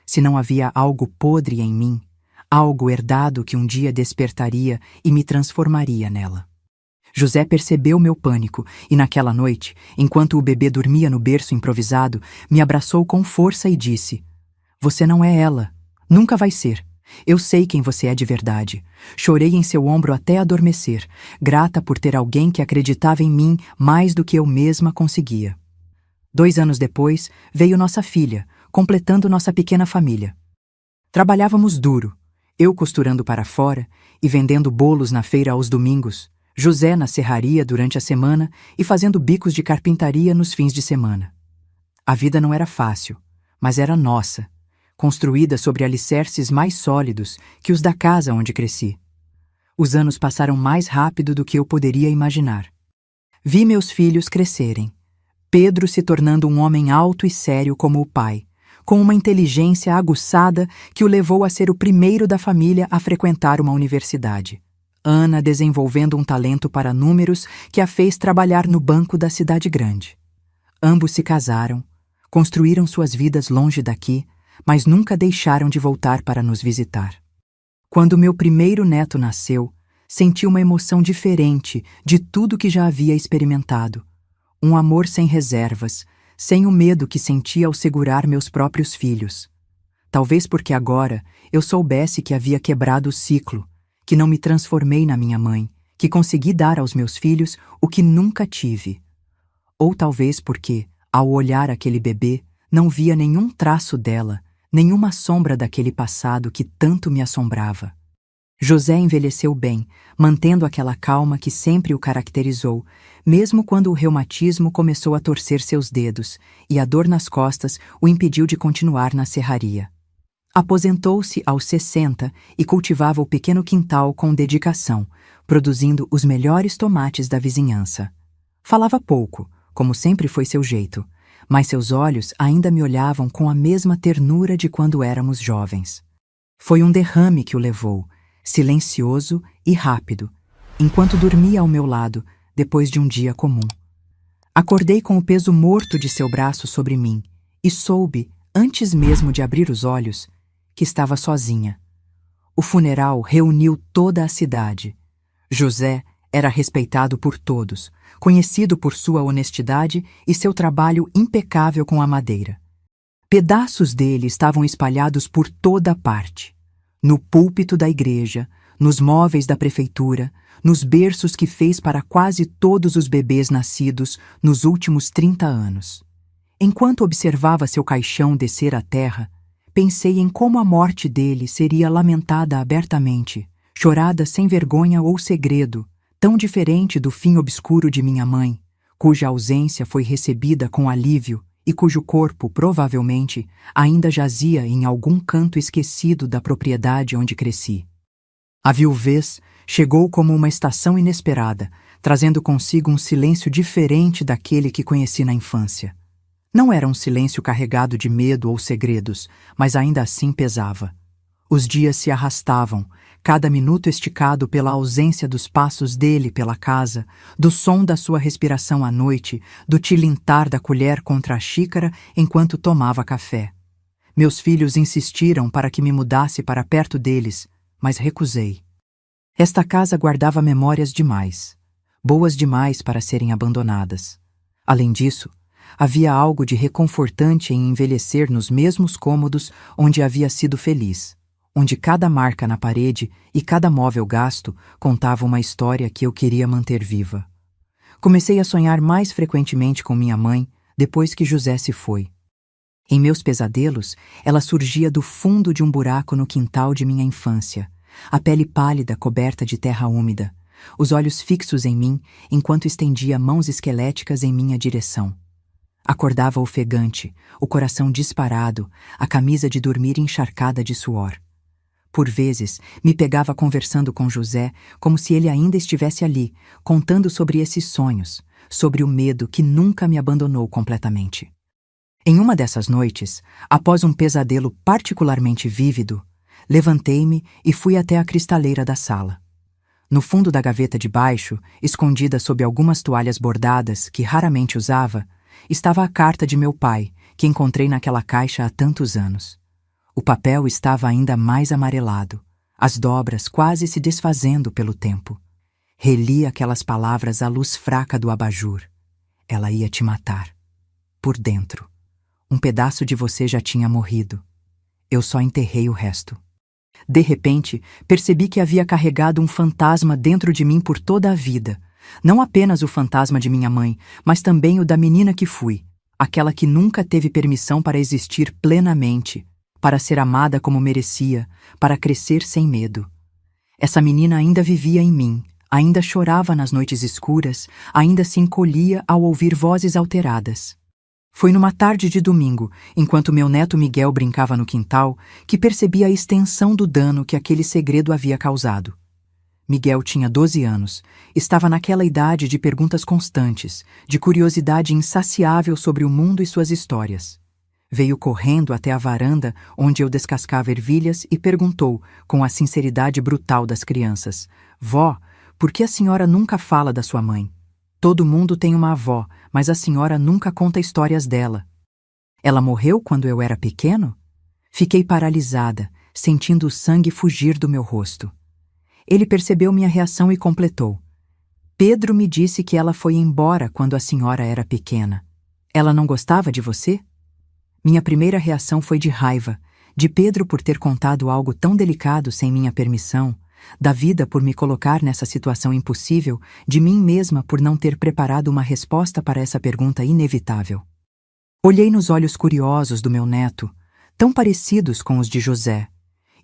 Se não havia algo podre em mim, algo herdado que um dia despertaria e me transformaria nela. José percebeu meu pânico e naquela noite, enquanto o bebê dormia no berço improvisado, me abraçou com força e disse: "Você não é ela. Nunca vai ser. Eu sei quem você é de verdade." Chorei em seu ombro até adormecer, grata por ter alguém que acreditava em mim mais do que eu mesma conseguia. 2 anos depois, veio nossa filha, completando nossa pequena família. Trabalhávamos duro, eu costurando para fora e vendendo bolos na feira aos domingos, José na serraria durante a semana e fazendo bicos de carpintaria nos fins de semana. A vida não era fácil, mas era nossa, construída sobre alicerces mais sólidos que os da casa onde cresci. Os anos passaram mais rápido do que eu poderia imaginar. Vi meus filhos crescerem. Pedro se tornando um homem alto e sério como o pai, com uma inteligência aguçada que o levou a ser o primeiro da família a frequentar uma universidade. Ana desenvolvendo um talento para números que a fez trabalhar no banco da cidade grande. Ambos se casaram, construíram suas vidas longe daqui, mas nunca deixaram de voltar para nos visitar. Quando meu primeiro neto nasceu, senti uma emoção diferente de tudo que já havia experimentado. Um amor sem reservas, sem o medo que sentia ao segurar meus próprios filhos. Talvez porque agora eu soubesse que havia quebrado o ciclo, que não me transformei na minha mãe, que consegui dar aos meus filhos o que nunca tive. Ou talvez porque, ao olhar aquele bebê, não via nenhum traço dela, nenhuma sombra daquele passado que tanto me assombrava. José envelheceu bem, mantendo aquela calma que sempre o caracterizou, mesmo quando o reumatismo começou a torcer seus dedos e a dor nas costas o impediu de continuar na serraria. Aposentou-se aos 60 e cultivava o pequeno quintal com dedicação, produzindo os melhores tomates da vizinhança. Falava pouco, como sempre foi seu jeito, mas seus olhos ainda me olhavam com a mesma ternura de quando éramos jovens. Foi um derrame que o levou, silencioso e rápido, enquanto dormia ao meu lado, depois de um dia comum. Acordei com o peso morto de seu braço sobre mim e soube, antes mesmo de abrir os olhos, que estava sozinha. O funeral reuniu toda a cidade. José era respeitado por todos, conhecido por sua honestidade e seu trabalho impecável com a madeira. Pedaços dele estavam espalhados por toda parte. No púlpito da igreja, nos móveis da prefeitura, nos berços que fez para quase todos os bebês nascidos nos últimos 30 anos. Enquanto observava seu caixão descer à terra, pensei em como a morte dele seria lamentada abertamente, chorada sem vergonha ou segredo, tão diferente do fim obscuro de minha mãe, cuja ausência foi recebida com alívio e cujo corpo, provavelmente, ainda jazia em algum canto esquecido da propriedade onde cresci. A viuvez chegou como uma estação inesperada, trazendo consigo um silêncio diferente daquele que conheci na infância. Não era um silêncio carregado de medo ou segredos, mas ainda assim pesava. Os dias se arrastavam, cada minuto esticado pela ausência dos passos dele pela casa, do som da sua respiração à noite, do tilintar da colher contra a xícara enquanto tomava café. Meus filhos insistiram para que me mudasse para perto deles, mas recusei. Esta casa guardava memórias demais, boas demais para serem abandonadas. Além disso, havia algo de reconfortante em envelhecer nos mesmos cômodos onde havia sido feliz, onde cada marca na parede e cada móvel gasto contava uma história que eu queria manter viva. Comecei a sonhar mais frequentemente com minha mãe depois que José se foi. Em meus pesadelos, ela surgia do fundo de um buraco no quintal de minha infância, a pele pálida coberta de terra úmida, os olhos fixos em mim enquanto estendia mãos esqueléticas em minha direção. Acordava ofegante, o coração disparado, a camisa de dormir encharcada de suor. Por vezes, me pegava conversando com José como se ele ainda estivesse ali, contando sobre esses sonhos, sobre o medo que nunca me abandonou completamente. Em uma dessas noites, após um pesadelo particularmente vívido, levantei-me e fui até a cristaleira da sala. No fundo da gaveta de baixo, escondida sob algumas toalhas bordadas que raramente usava, estava a carta de meu pai, que encontrei naquela caixa há tantos anos. O papel estava ainda mais amarelado, as dobras quase se desfazendo pelo tempo. Reli aquelas palavras à luz fraca do abajur. Ela ia te matar. Por dentro. Um pedaço de você já tinha morrido. Eu só enterrei o resto. De repente, percebi que havia carregado um fantasma dentro de mim por toda a vida. Não apenas o fantasma de minha mãe, mas também o da menina que fui, aquela que nunca teve permissão para existir plenamente, para ser amada como merecia, para crescer sem medo. Essa menina ainda vivia em mim, ainda chorava nas noites escuras, ainda se encolhia ao ouvir vozes alteradas. Foi numa tarde de domingo, enquanto meu neto Miguel brincava no quintal, que percebi a extensão do dano que aquele segredo havia causado. Miguel tinha 12 anos, estava naquela idade de perguntas constantes, de curiosidade insaciável sobre o mundo e suas histórias. Veio correndo até a varanda onde eu descascava ervilhas e perguntou, com a sinceridade brutal das crianças: "Vó, por que a senhora nunca fala da sua mãe? Todo mundo tem uma avó, mas a senhora nunca conta histórias dela. Ela morreu quando eu era pequeno?" Fiquei paralisada, sentindo o sangue fugir do meu rosto. Ele percebeu minha reação e completou: "Pedro me disse que ela foi embora quando a senhora era pequena. Ela não gostava de você?" Minha primeira reação foi de raiva, de Pedro por ter contado algo tão delicado sem minha permissão, da vida por me colocar nessa situação impossível, de mim mesma por não ter preparado uma resposta para essa pergunta inevitável. Olhei nos olhos curiosos do meu neto, tão parecidos com os de José,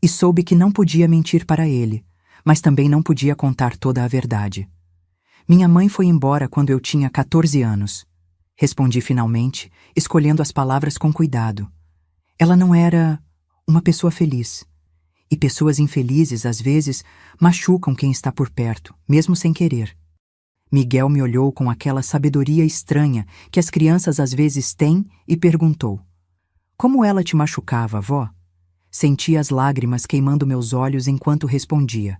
e soube que não podia mentir para ele, mas também não podia contar toda a verdade. Minha mãe foi embora quando eu tinha 14 anos. Respondi finalmente, escolhendo as palavras com cuidado. Ela não era uma pessoa feliz. E pessoas infelizes, às vezes, machucam quem está por perto, mesmo sem querer. Miguel me olhou com aquela sabedoria estranha que as crianças às vezes têm e perguntou: "Como ela te machucava, vó?" Senti as lágrimas queimando meus olhos enquanto respondia: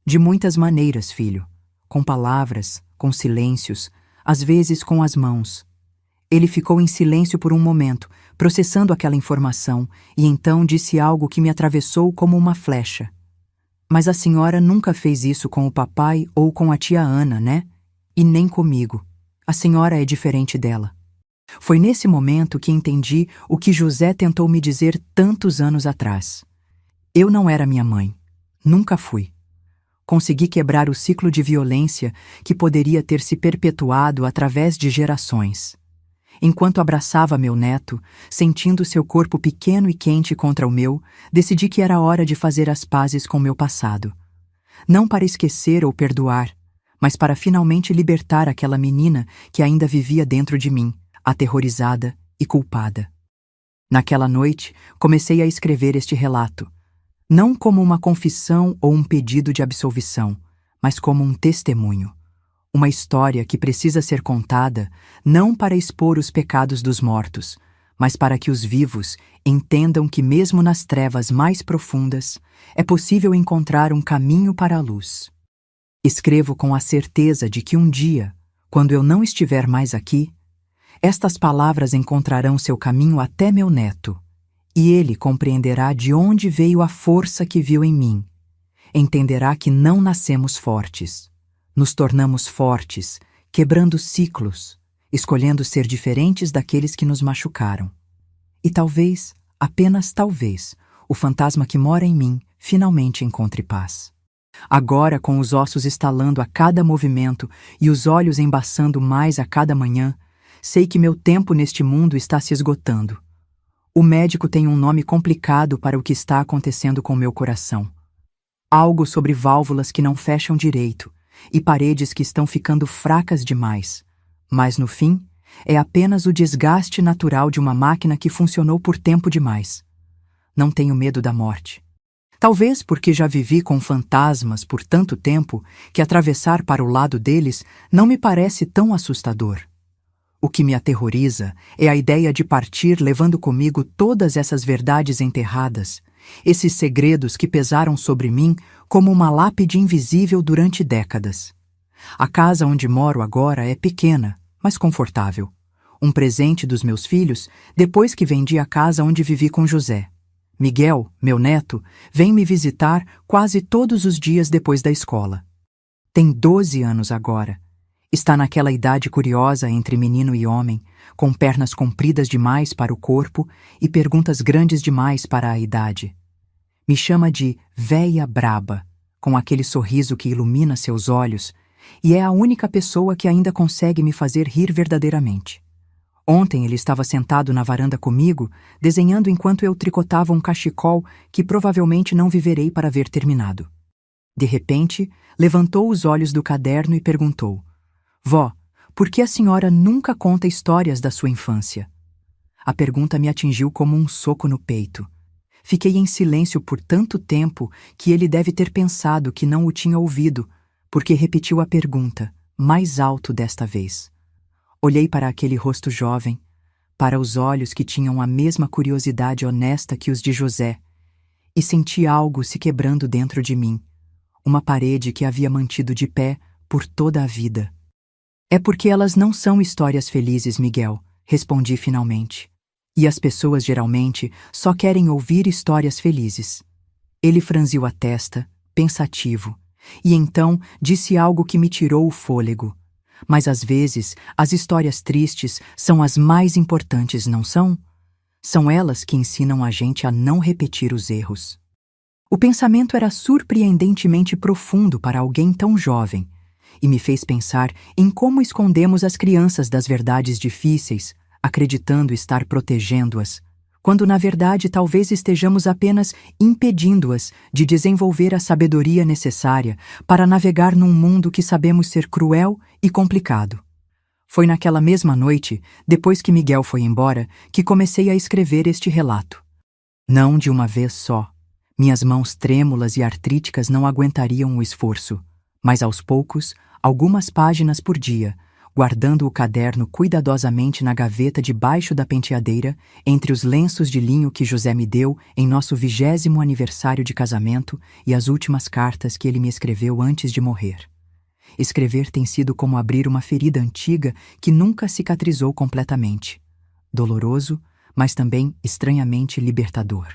"De muitas maneiras, filho. Com palavras, com silêncios, às vezes com as mãos." Ele ficou em silêncio por um momento, processando aquela informação, e então disse algo que me atravessou como uma flecha. "Mas a senhora nunca fez isso com o papai ou com a tia Ana, né? E nem comigo. A senhora é diferente dela." Foi nesse momento que entendi o que José tentou me dizer tantos anos atrás. Eu não era minha mãe. Nunca fui. Consegui quebrar o ciclo de violência que poderia ter se perpetuado através de gerações. Enquanto abraçava meu neto, sentindo seu corpo pequeno e quente contra o meu, decidi que era hora de fazer as pazes com meu passado. Não para esquecer ou perdoar, mas para finalmente libertar aquela menina que ainda vivia dentro de mim, aterrorizada e culpada. Naquela noite, comecei a escrever este relato, não como uma confissão ou um pedido de absolvição, mas como um testemunho. Uma história que precisa ser contada não para expor os pecados dos mortos, mas para que os vivos entendam que mesmo nas trevas mais profundas é possível encontrar um caminho para a luz. Escrevo com a certeza de que um dia, quando eu não estiver mais aqui, estas palavras encontrarão seu caminho até meu neto, e ele compreenderá de onde veio a força que viu em mim. Entenderá que não nascemos fortes. Nos tornamos fortes, quebrando ciclos, escolhendo ser diferentes daqueles que nos machucaram. E talvez, apenas talvez, o fantasma que mora em mim finalmente encontre paz. Agora, com os ossos estalando a cada movimento e os olhos embaçando mais a cada manhã, sei que meu tempo neste mundo está se esgotando. O médico tem um nome complicado para o que está acontecendo com meu coração. Algo sobre válvulas que não fecham direito e paredes que estão ficando fracas demais. Mas, no fim, é apenas o desgaste natural de uma máquina que funcionou por tempo demais. Não tenho medo da morte. Talvez porque já vivi com fantasmas por tanto tempo que atravessar para o lado deles não me parece tão assustador. O que me aterroriza é a ideia de partir levando comigo todas essas verdades enterradas, esses segredos que pesaram sobre mim como uma lápide invisível durante décadas. A casa onde moro agora é pequena, mas confortável. Um presente dos meus filhos depois que vendi a casa onde vivi com José. Miguel, meu neto, vem me visitar quase todos os dias depois da escola. Tem 12 anos agora. Está naquela idade curiosa entre menino e homem, com pernas compridas demais para o corpo e perguntas grandes demais para a idade. Me chama de véia braba, com aquele sorriso que ilumina seus olhos, e é a única pessoa que ainda consegue me fazer rir verdadeiramente. Ontem ele estava sentado na varanda comigo, desenhando enquanto eu tricotava um cachecol que provavelmente não viverei para ver terminado. De repente, levantou os olhos do caderno e perguntou: Vó, por que a senhora nunca conta histórias da sua infância? A pergunta me atingiu como um soco no peito. Fiquei em silêncio por tanto tempo que ele deve ter pensado que não o tinha ouvido, porque repetiu a pergunta, mais alto desta vez. Olhei para aquele rosto jovem, para os olhos que tinham a mesma curiosidade honesta que os de José, e senti algo se quebrando dentro de mim, uma parede que havia mantido de pé por toda a vida. É porque elas não são histórias felizes, Miguel, respondi finalmente. E as pessoas geralmente só querem ouvir histórias felizes. Ele franziu a testa, pensativo, e então disse algo que me tirou o fôlego. Mas às vezes, as histórias tristes são as mais importantes, não são? São elas que ensinam a gente a não repetir os erros. O pensamento era surpreendentemente profundo para alguém tão jovem, e me fez pensar em como escondemos as crianças das verdades difíceis, acreditando estar protegendo-as, quando na verdade talvez estejamos apenas impedindo-as de desenvolver a sabedoria necessária para navegar num mundo que sabemos ser cruel e complicado. Foi naquela mesma noite, depois que Miguel foi embora, que comecei a escrever este relato. Não de uma vez só. Minhas mãos trêmulas e artríticas não aguentariam o esforço, mas aos poucos, algumas páginas por dia, guardando o caderno cuidadosamente na gaveta debaixo da penteadeira, entre os lenços de linho que José me deu em nosso 20º aniversário de casamento e as últimas cartas que ele me escreveu antes de morrer. Escrever tem sido como abrir uma ferida antiga que nunca cicatrizou completamente. Doloroso, mas também estranhamente libertador.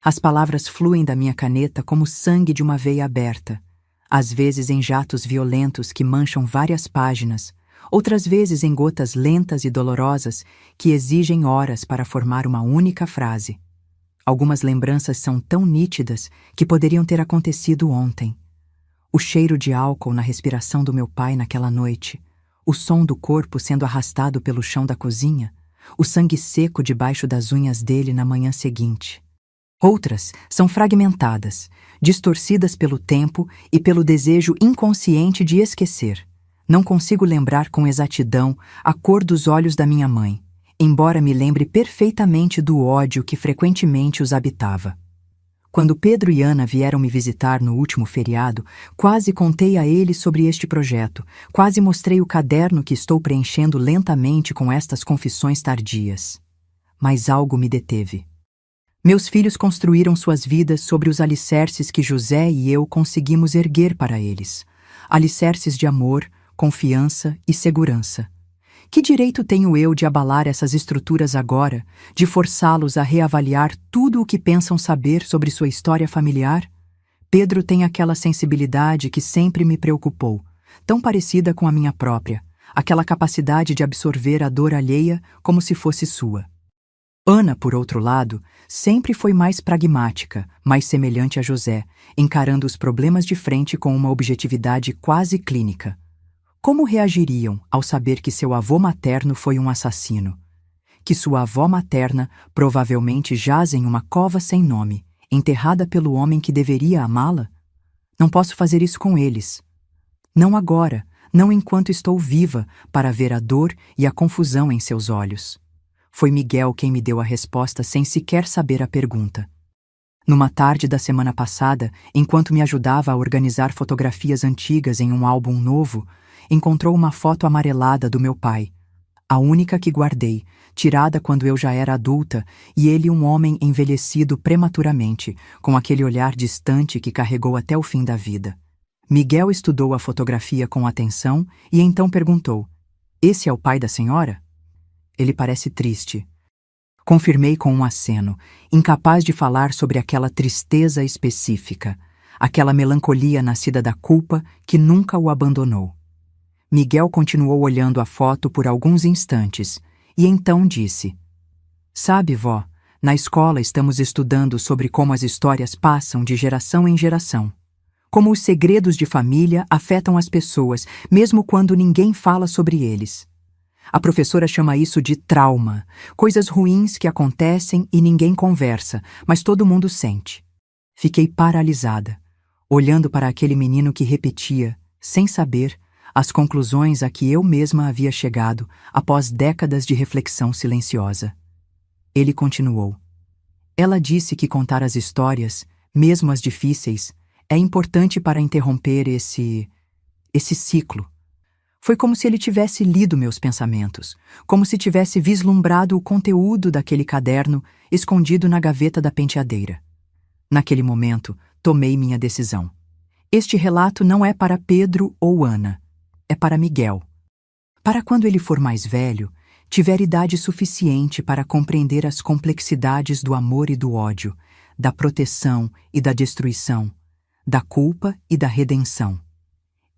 As palavras fluem da minha caneta como sangue de uma veia aberta, às vezes em jatos violentos que mancham várias páginas, outras vezes em gotas lentas e dolorosas que exigem horas para formar uma única frase. Algumas lembranças são tão nítidas que poderiam ter acontecido ontem. O cheiro de álcool na respiração do meu pai naquela noite, o som do corpo sendo arrastado pelo chão da cozinha, o sangue seco debaixo das unhas dele na manhã seguinte. Outras são fragmentadas, distorcidas pelo tempo e pelo desejo inconsciente de esquecer. Não consigo lembrar com exatidão a cor dos olhos da minha mãe, embora me lembre perfeitamente do ódio que frequentemente os habitava. Quando Pedro e Ana vieram me visitar no último feriado, quase contei a eles sobre este projeto, quase mostrei o caderno que estou preenchendo lentamente com estas confissões tardias. Mas algo me deteve. Meus filhos construíram suas vidas sobre os alicerces que José e eu conseguimos erguer para eles. Alicerces de amor, confiança e segurança. Que direito tenho eu de abalar essas estruturas agora, de forçá-los a reavaliar tudo o que pensam saber sobre sua história familiar? Pedro tem aquela sensibilidade que sempre me preocupou, tão parecida com a minha própria, aquela capacidade de absorver a dor alheia como se fosse sua. Ana, por outro lado, sempre foi mais pragmática, mais semelhante a José, encarando os problemas de frente com uma objetividade quase clínica. Como reagiriam ao saber que seu avô materno foi um assassino? Que sua avó materna provavelmente jaz em uma cova sem nome, enterrada pelo homem que deveria amá-la? Não posso fazer isso com eles. Não agora, não enquanto estou viva, para ver a dor e a confusão em seus olhos. Foi Miguel quem me deu a resposta sem sequer saber a pergunta. Numa tarde da semana passada, enquanto me ajudava a organizar fotografias antigas em um álbum novo, encontrou uma foto amarelada do meu pai. A única que guardei, tirada quando eu já era adulta, e ele um homem envelhecido prematuramente, com aquele olhar distante que carregou até o fim da vida. Miguel estudou a fotografia com atenção e então perguntou: "Esse é o pai da senhora?" "Ele parece triste." Confirmei com um aceno, incapaz de falar sobre aquela tristeza específica, aquela melancolia nascida da culpa que nunca o abandonou. Miguel continuou olhando a foto por alguns instantes e então disse: "Sabe, vó, na escola estamos estudando sobre como as histórias passam de geração em geração. Como os segredos de família afetam as pessoas, mesmo quando ninguém fala sobre eles. A professora chama isso de trauma, coisas ruins que acontecem e ninguém conversa, mas todo mundo sente." Fiquei paralisada, olhando para aquele menino que repetia, sem saber, as conclusões a que eu mesma havia chegado após décadas de reflexão silenciosa. Ele continuou: "Ela disse que contar as histórias, mesmo as difíceis, é importante para interromper esse ciclo." Foi como se ele tivesse lido meus pensamentos, como se tivesse vislumbrado o conteúdo daquele caderno escondido na gaveta da penteadeira. Naquele momento, tomei minha decisão. Este relato não é para Pedro ou Ana, é para Miguel. Para quando ele for mais velho, tiver idade suficiente para compreender as complexidades do amor e do ódio, da proteção e da destruição, da culpa e da redenção.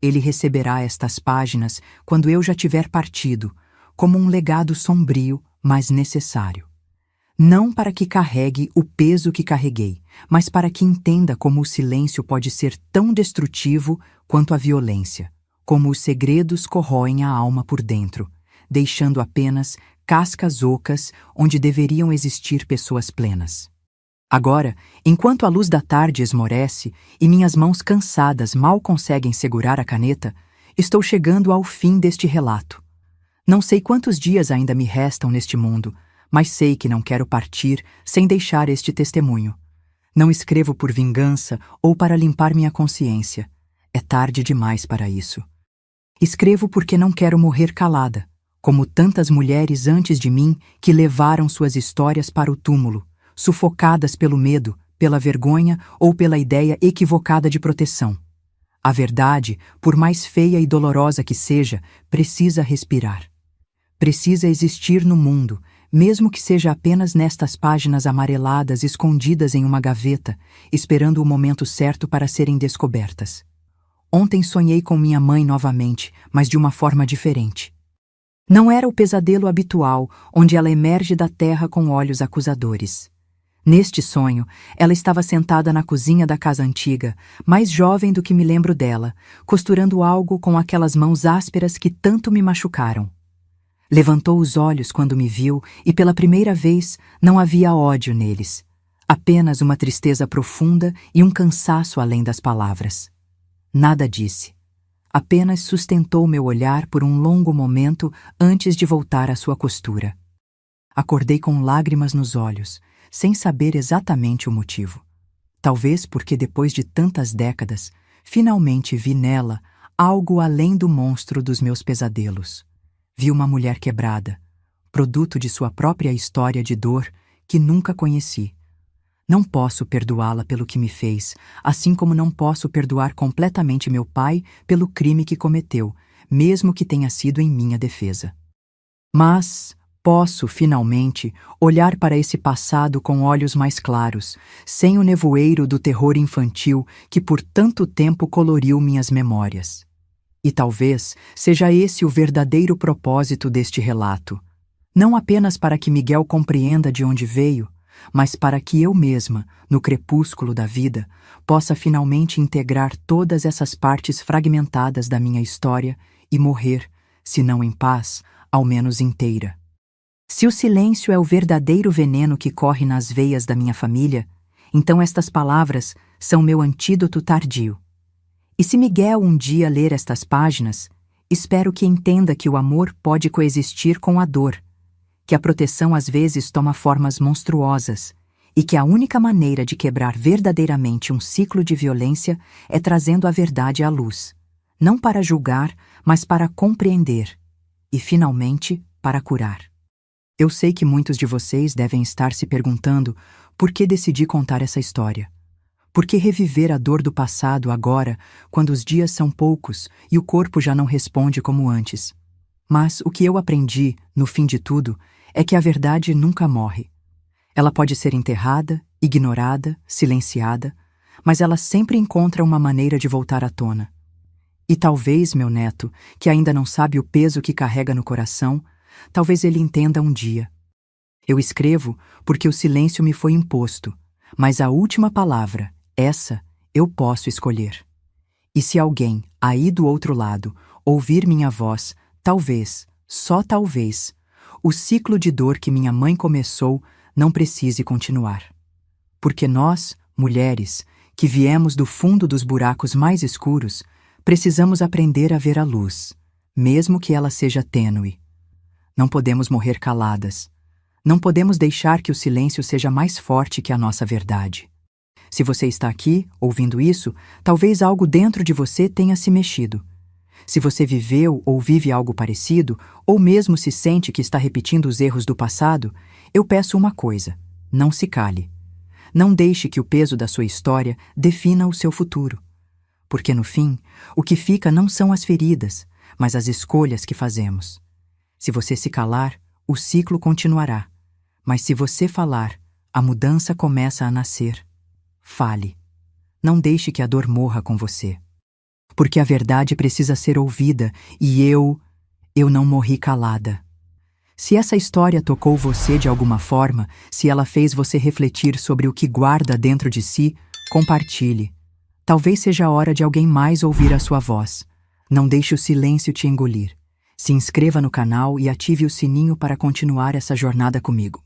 Ele receberá estas páginas quando eu já tiver partido, como um legado sombrio, mas necessário. Não para que carregue o peso que carreguei, mas para que entenda como o silêncio pode ser tão destrutivo quanto a violência, como os segredos corroem a alma por dentro, deixando apenas cascas ocas onde deveriam existir pessoas plenas. Agora, enquanto a luz da tarde esmorece e minhas mãos cansadas mal conseguem segurar a caneta, estou chegando ao fim deste relato. Não sei quantos dias ainda me restam neste mundo, mas sei que não quero partir sem deixar este testemunho. Não escrevo por vingança ou para limpar minha consciência. É tarde demais para isso. Escrevo porque não quero morrer calada, como tantas mulheres antes de mim que levaram suas histórias para o túmulo, sufocadas pelo medo, pela vergonha ou pela ideia equivocada de proteção. A verdade, por mais feia e dolorosa que seja, precisa respirar. Precisa existir no mundo, mesmo que seja apenas nestas páginas amareladas escondidas em uma gaveta, esperando o momento certo para serem descobertas. Ontem sonhei com minha mãe novamente, mas de uma forma diferente. Não era o pesadelo habitual, onde ela emerge da terra com olhos acusadores. Neste sonho, ela estava sentada na cozinha da casa antiga, mais jovem do que me lembro dela, costurando algo com aquelas mãos ásperas que tanto me machucaram. Levantou os olhos quando me viu e pela primeira vez não havia ódio neles, apenas uma tristeza profunda e um cansaço além das palavras. Nada disse. Apenas sustentou meu olhar por um longo momento antes de voltar à sua costura. Acordei com lágrimas nos olhos, sem saber exatamente o motivo. Talvez porque depois de tantas décadas, finalmente vi nela algo além do monstro dos meus pesadelos. Vi uma mulher quebrada, produto de sua própria história de dor que nunca conheci. Não posso perdoá-la pelo que me fez, assim como não posso perdoar completamente meu pai pelo crime que cometeu, mesmo que tenha sido em minha defesa. Mas posso, finalmente, olhar para esse passado com olhos mais claros, sem o nevoeiro do terror infantil que por tanto tempo coloriu minhas memórias. E talvez seja esse o verdadeiro propósito deste relato. Não apenas para que Miguel compreenda de onde veio, mas para que eu mesma, no crepúsculo da vida, possa finalmente integrar todas essas partes fragmentadas da minha história e morrer, se não em paz, ao menos inteira. Se o silêncio é o verdadeiro veneno que corre nas veias da minha família, então estas palavras são meu antídoto tardio. E se Miguel um dia ler estas páginas, espero que entenda que o amor pode coexistir com a dor, que a proteção às vezes toma formas monstruosas e que a única maneira de quebrar verdadeiramente um ciclo de violência é trazendo a verdade à luz, não para julgar, mas para compreender e, finalmente, para curar. Eu sei que muitos de vocês devem estar se perguntando por que decidi contar essa história. Por que reviver a dor do passado agora, quando os dias são poucos e o corpo já não responde como antes? Mas o que eu aprendi, no fim de tudo, é que a verdade nunca morre. Ela pode ser enterrada, ignorada, silenciada, mas ela sempre encontra uma maneira de voltar à tona. E talvez, meu neto, que ainda não sabe o peso que carrega no coração, talvez ele entenda um dia. Eu escrevo porque o silêncio me foi imposto, mas a última palavra, essa, eu posso escolher. E se alguém, aí do outro lado, ouvir minha voz, talvez, só talvez, o ciclo de dor que minha mãe começou não precise continuar. Porque nós, mulheres, que viemos do fundo dos buracos mais escuros, precisamos aprender a ver a luz, mesmo que ela seja tênue. Não podemos morrer caladas. Não podemos deixar que o silêncio seja mais forte que a nossa verdade. Se você está aqui, ouvindo isso, talvez algo dentro de você tenha se mexido. Se você viveu ou vive algo parecido, ou mesmo se sente que está repetindo os erros do passado, eu peço uma coisa: não se cale. Não deixe que o peso da sua história defina o seu futuro. Porque no fim, o que fica não são as feridas, mas as escolhas que fazemos. Se você se calar, o ciclo continuará. Mas se você falar, a mudança começa a nascer. Fale. Não deixe que a dor morra com você. Porque a verdade precisa ser ouvida e eu não morri calada. Se essa história tocou você de alguma forma, se ela fez você refletir sobre o que guarda dentro de si, compartilhe. Talvez seja a hora de alguém mais ouvir a sua voz. Não deixe o silêncio te engolir. Se inscreva no canal e ative o sininho para continuar essa jornada comigo.